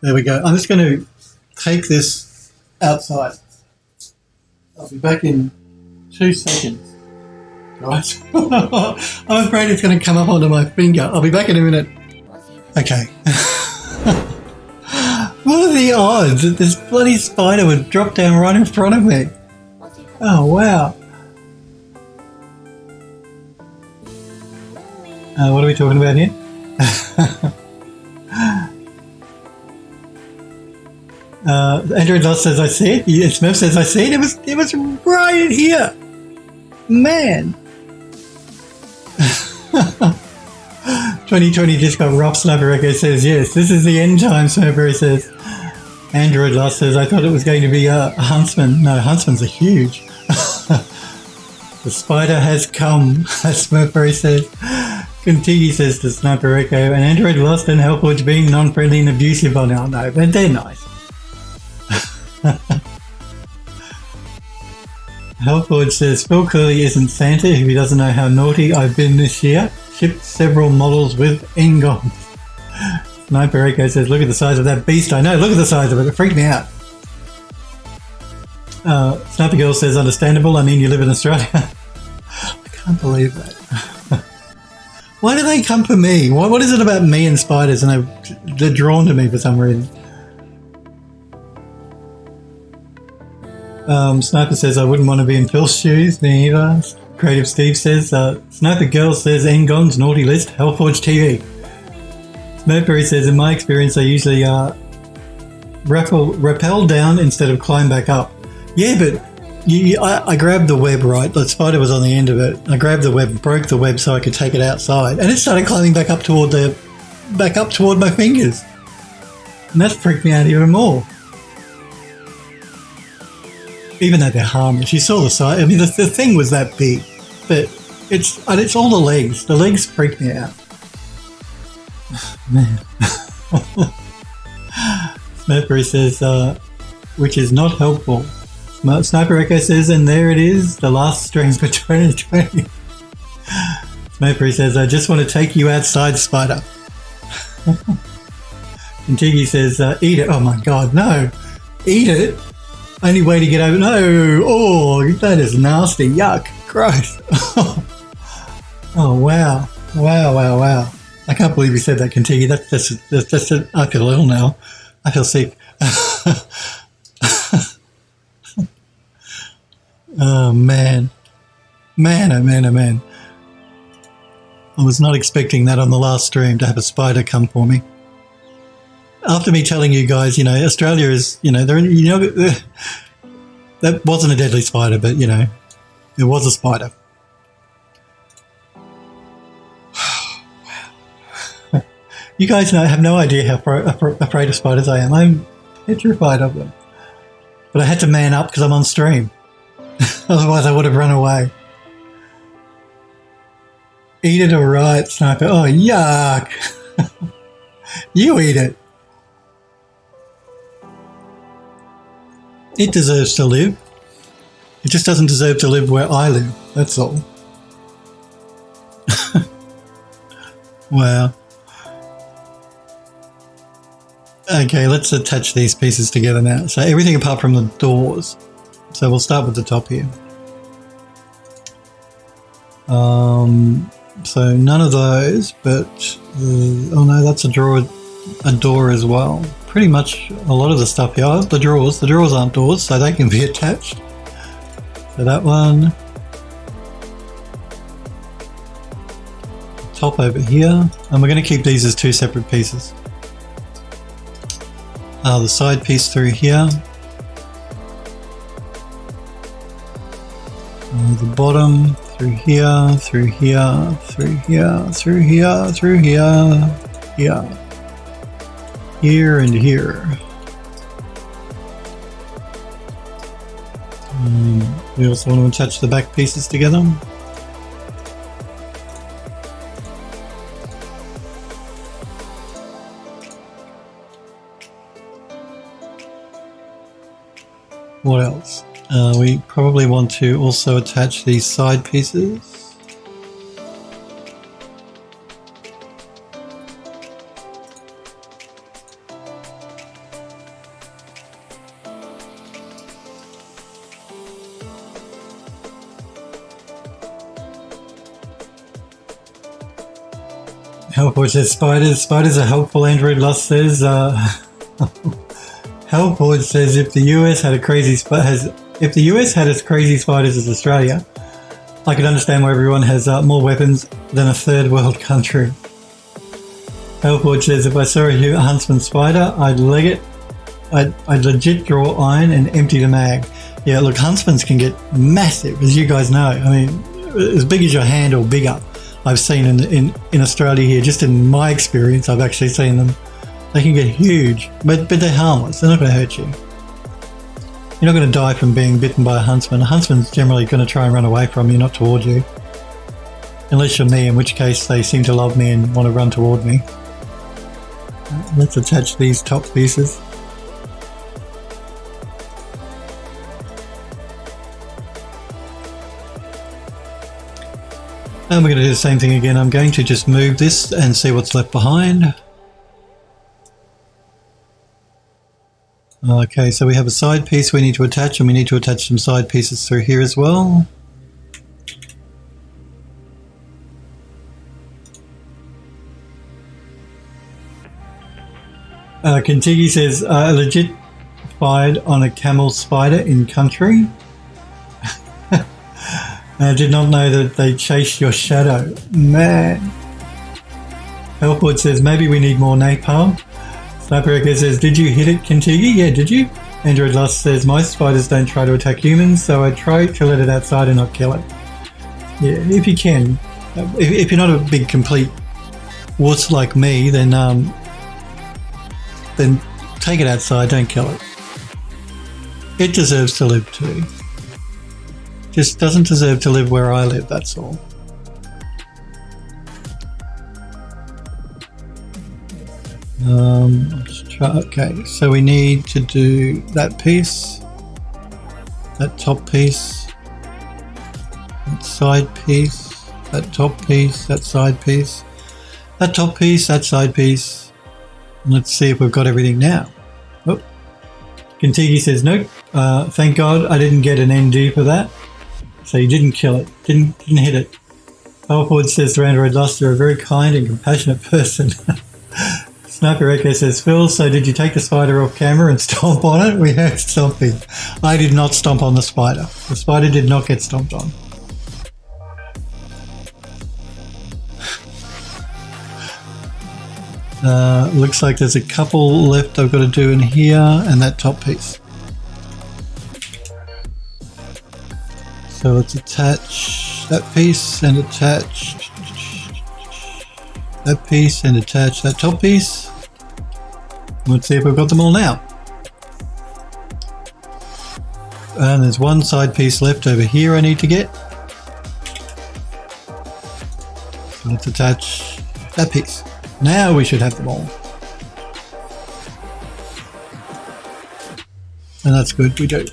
There we go. I'm just going to take this outside. I'll be back in 2 seconds. Guys, I'm afraid it's going to come up onto my finger. I'll be back in a minute. Okay. What are the odds that this bloody spider would drop down right in front of me? Oh, wow. What are we talking about here? Android Lost says I see it. Yeah, Smith says I see it. It was right here. Man. 2020 just got rough. Sniper Echo says yes. This is the end time. Sniper says. Android Lost says I thought it was going to be a huntsman. No, huntsmans are huge. The spider has come. As Smurfberry says. Contigi says to Sniper Echo, and Android Lost and Hellforge being non-friendly and abusive on our no, but they're nice. Hellforge says, Phil clearly isn't Santa if he doesn't know how naughty I've been this year. Shipped several models with Engons. Sniper Echo says, look at the size of that beast. I know, look at the size of it. It freaked me out. Sniper Girl says, understandable. I mean, you live in Australia. I can't believe that. Why do they come for me? What is it about me and spiders and they're drawn to me for some reason? Sniper says, I wouldn't want to be in Phil's shoes. Me either. Creative Steve says, Sniper Girl says, Engon's naughty list, Hellforge TV. Smurfberry says, in my experience, I usually rappel down instead of climb back up. Yeah, but I grabbed the web, right? The spider was on the end of it. I grabbed the web, broke the web so I could take it outside, and it started climbing back up toward my fingers. And that freaked me out even more. Even though they're harmless, you saw the size. I mean, the thing was that big, but it's all the legs. The legs freaked me out. Man. Smurfberry says, which is not helpful. Sniper Echo says, and there it is, the last stream for 2020. Smurfberry says, I just want to take you outside, spider. And Tiggy says, eat it. Oh my God, no. Eat it? Only way to get over. No. Oh, that is nasty. Yuck. Gross. Oh, wow. Wow, wow, wow. I can't believe you said that, Contigi. That's I feel ill now. I feel sick. Oh, man. Man, oh, man, oh, man. I was not expecting that on the last stream to have a spider come for me. After me telling you guys, Australia is, that wasn't a deadly spider, but, It was a spider. You guys have no idea how afraid of spiders I am. I'm petrified of them. But I had to man up because I'm on stream. Otherwise I would have run away. Eat it alright, Sniper. Oh, yuck. You eat it. It deserves to live. It just doesn't deserve to live where I live. That's all. Wow. Okay, let's attach these pieces together now. So everything apart from the doors. So we'll start with the top here. So none of those, but oh no, that's a door as well. Pretty much a lot of the stuff here. The drawers aren't doors, so they can be attached. So that one. Top over here, and we're going to keep these as two separate pieces. The side piece through here. The bottom through here, through here, through here, through here, through here, here, here and here. We also want to attach the back pieces together. What else? We probably want to also attach these side pieces. Helpful says spiders. Spiders are helpful, Android Lust says. Helpful says if the US had if the US had as crazy spiders as Australia, I could understand why everyone has more weapons than a third world country. Helpful says if I saw a huntsman spider, I'd leg it. I'd legit draw iron and empty the mag. Yeah, look, huntsmans can get massive, as you guys know. I mean, as big as your hand or bigger. I've seen in Australia here, just in my experience, I've actually seen them. They can get huge, but they're harmless. They're not going to hurt you. You're not going to die from being bitten by a huntsman. A huntsman's generally going to try and run away from you, not toward you. Unless you're me, in which case they seem to love me and want to run toward me. Let's attach these top pieces. And we're going to do the same thing again. I'm going to just move this and see what's left behind. Okay, so we have a side piece we need to attach, and we need to attach some side pieces through here as well. Kintigi says, legit fired on a camel spider in country. I did not know that they chased your shadow. Man. Helpwood says, maybe we need more napalm. Sniper says, did you hit it, Kintigi? Yeah, did you? Android Lust says, most spiders don't try to attack humans, so I try to let it outside and not kill it. Yeah, if you can. If you're not a big complete wuss like me, then take it outside, don't kill it. It deserves to live too. Just doesn't deserve to live where I live, that's all. Let's try. Okay, so we need to do that piece, that top piece, that side piece, that top piece, that side piece, that top piece, that side piece. And let's see if we've got everything now. Oh, Kintigi says nope. Thank God I didn't get an ND for that. So you didn't kill it, didn't hit it. Powerford says to Android Lust, you're a very kind and compassionate person. Sniper Echo says, Phil, so did you take the spider off camera and stomp on it? We heard stomping. I did not stomp on the spider. The spider did not get stomped on. Looks like there's a couple left I've got to do in here and that top piece. So let's attach that piece and attach that piece and attach that top piece. Let's see if we've got them all now. And there's one side piece left over here I need to get. So let's attach that piece. Now we should have them all. And that's good, we do.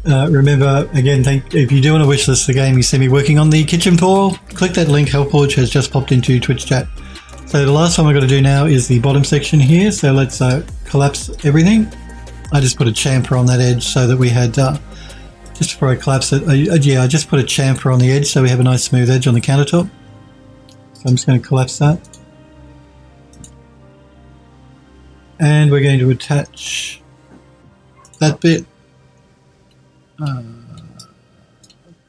Remember, again, if you do want to wishlist the game, you see me working on the kitchen tool, click that link, helpful, which has just popped into Twitch chat. So the last one we've got to do now is the bottom section here. So let's collapse everything. I just put a chamfer on that edge so that we had, just before I collapse it, yeah, I just put a chamfer on the edge so we have a nice smooth edge on the countertop. So I'm just going to collapse that. And we're going to attach that bit.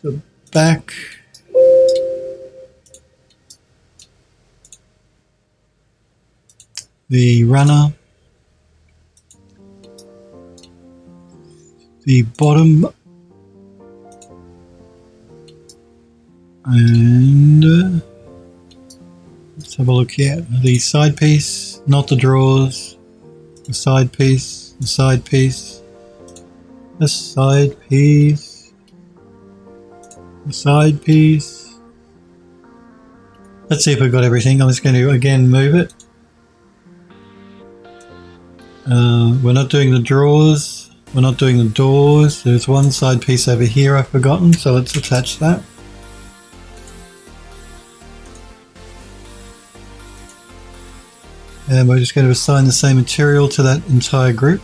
The back, the runner, the bottom, and let's have a look here. The side piece, not the drawers, the side piece, the side piece, the side piece, the side piece. Let's see if we've got everything. I'm just going to again move it. We're not doing the drawers, we're not doing the doors. There's one side piece over here I've forgotten, so let's attach that. And we're just going to assign the same material to that entire group.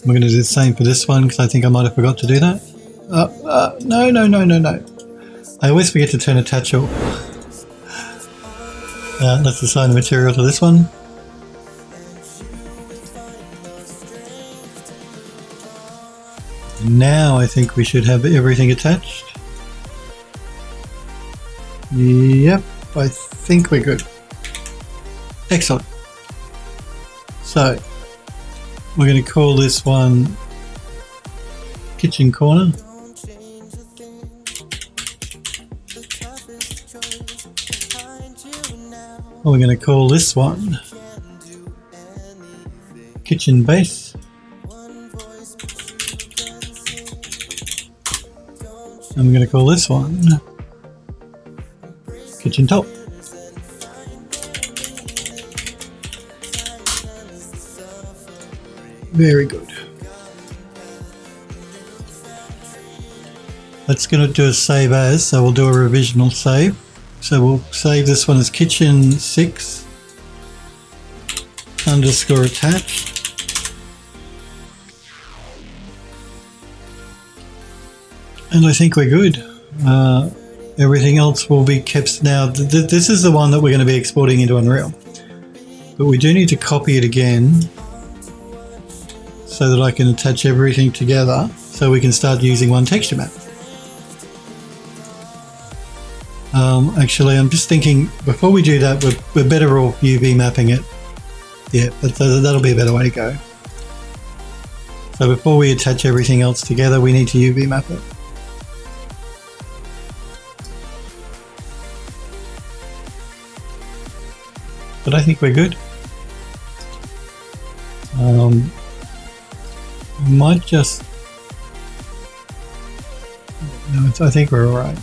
We're going to do the same for this one because I think I might have forgot to do that. No. I always forget to turn attach off. Let's assign the material to this one. Now I think we should have everything attached. Yep, I think we're good. Excellent. So we're going to call this one kitchen corner. We're going to call this one kitchen base. And we're going to call this one kitchen top. Very good. Let's going to do a save as, so we'll do a revisional save. So we'll save this one as kitchen 6 underscore attached. And I think we're good. Everything else will be kept now. This is the one that we're going to be exporting into Unreal. But we do need to copy it again so that I can attach everything together so we can start using one texture map. Actually, I'm just thinking before we do that, we're better off UV mapping it. Yeah, that'll be a better way to go. So before we attach everything else together, we need to UV map it. But I think we're good. We might just... No, I think we're alright.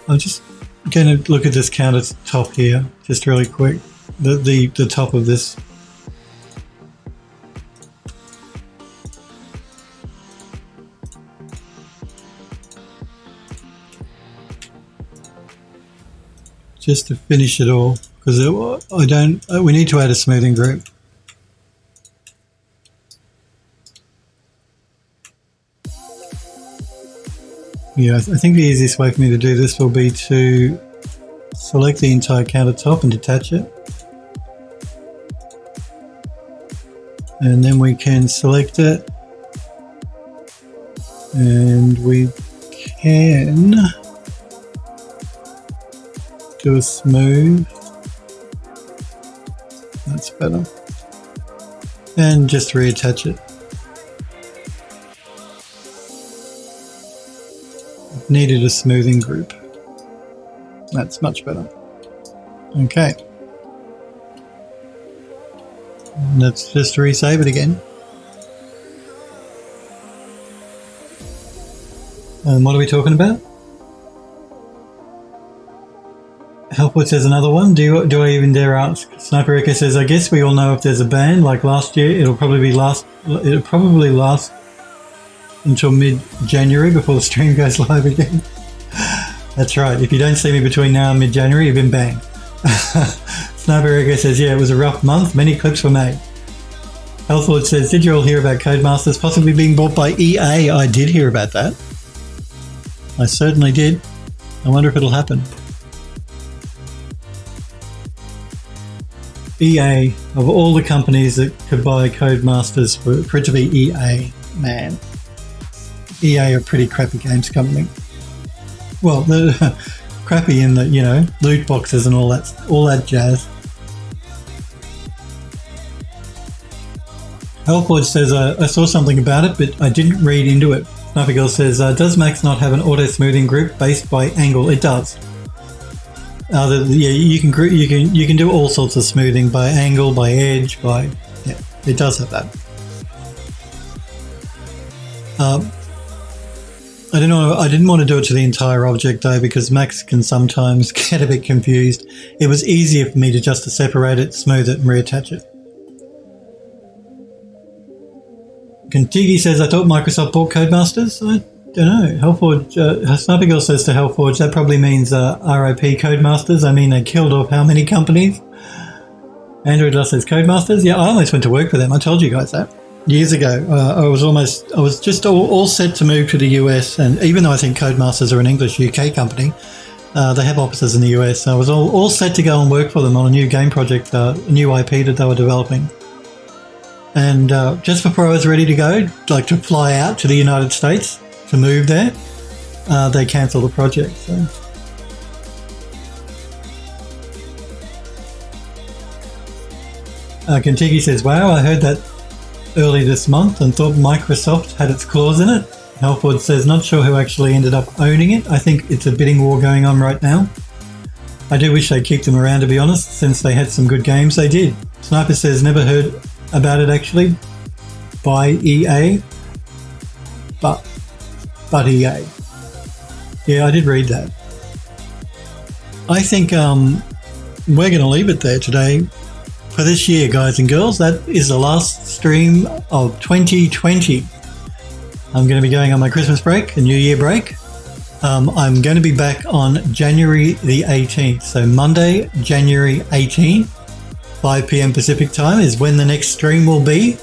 I'm just going to look at this countertop here, just really quick. The top of this. Just to finish it all, because we need to add a smoothing group. Yeah, I think the easiest way for me to do this will be to select the entire countertop and detach it. And then we can select it. And we can do a smooth. That's better. and just reattach it. Needed a smoothing group. That's much better. Okay. Let's just resave it again. And what are we talking about? Helpwood says another one. Do I even dare ask? Sniper Echo says, I guess we all know if there's a ban like last year, it'll probably last until mid-January before the stream goes live again. That's right. If you don't see me between now and mid-January, you've been banned. Sniper Echo says, yeah, it was a rough month. Many clips were made. Healthwood says, did you all hear about Codemasters possibly being bought by EA? I did hear about that. I certainly did. I wonder if it'll happen. EA, of all the companies that could buy Codemasters, for it to be EA, man. EA are a pretty crappy games company. Well, they're crappy in the, loot boxes and all that jazz. Healthwood says, I saw something about it, but I didn't read into it. Sniper Girl says, does Max not have an auto smoothing group based by angle? It does. You can do all sorts of smoothing by angle, by edge, it does have that. I didn't want to do it to the entire object though, because Max can sometimes get a bit confused. It was easier for me to just separate it, smooth it, and reattach it. Contigi says, I thought Microsoft bought Codemasters. I don't know. Hellforge, Sniper Girl says to Hellforge, that probably means RIP Codemasters. I mean, they killed off how many companies? Android Dust says Codemasters. Yeah, I almost went to work for them. I told you guys that years ago. I was just all set to move to the US, and even though I think Codemasters are an English UK company, they have offices in the US. So I was all set to go and work for them on a new game project, a new IP that they were developing. And just before I was ready to go, like to fly out to the United States to move there, they cancelled the project. So. Contigi says, wow, I heard that early this month and thought Microsoft had its claws in it. Halford says, not sure who actually ended up owning it. I think it's a bidding war going on right now. I do wish they'd keep them around, to be honest, since they had some good games. They did. Sniper says, never heard about it actually by EA, but EA. Yeah, I did read that. I think we're going to leave it there today for this year, guys and girls. That is the last stream of 2020. I'm going to be going on my Christmas break, a New Year break. I'm going to be back on January the 18th. So Monday, January 18th, 5 p.m. Pacific time is when the next stream will be.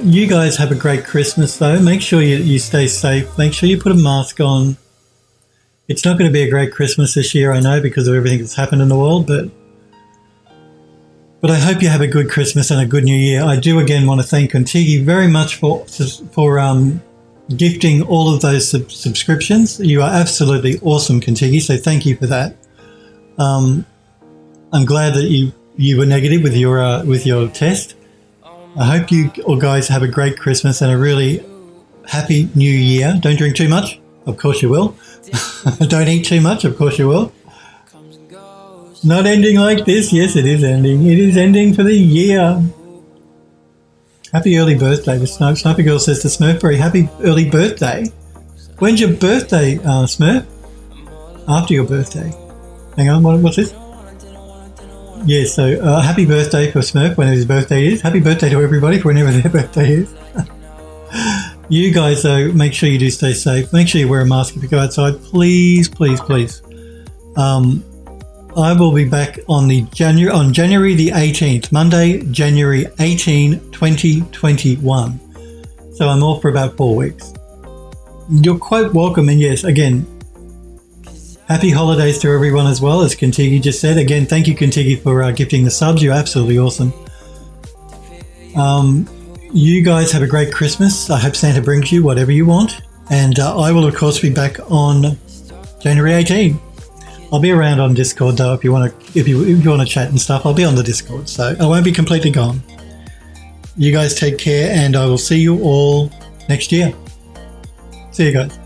You guys have a great Christmas though. Make sure you stay safe. Make sure you put a mask on. It's not going to be a great Christmas this year, I know, because of everything that's happened in the world, but I hope you have a good Christmas and a good New Year. I do again want to thank Contigi very much for gifting all of those subscriptions. You are absolutely awesome, Contigi, so thank you for that. I'm glad that you were negative with your test. I hope you all guys have a great Christmas and a really happy New Year. Don't drink too much. Of course you will. Don't eat too much. Of course you will. Not ending like this. Yes, it is ending. It is ending for the year. Happy early birthday. The Sniper Girl says to Smurfberry, happy early birthday. When's your birthday, Smurf? After your birthday. Hang on, what's this? Yeah, so happy birthday for Smurf whenever his birthday is. Happy birthday to everybody for whenever their birthday is. You guys, though, make sure you do stay safe. Make sure you wear a mask if you go outside. Please, please, please. I will be back on January the 18th, Monday, January 18, 2021. So I'm off for about 4 weeks. You're quite welcome, and yes, again, happy holidays to everyone as well, as Contigi just said. Again, thank you, Contigi, for gifting the subs. You're absolutely awesome. You guys have a great Christmas. I hope Santa brings you whatever you want. And I will, of course, be back on January 18. I'll be around on Discord, though, if you want to chat and stuff. I'll be on the Discord, so I won't be completely gone. You guys take care, and I will see you all next year. See you guys.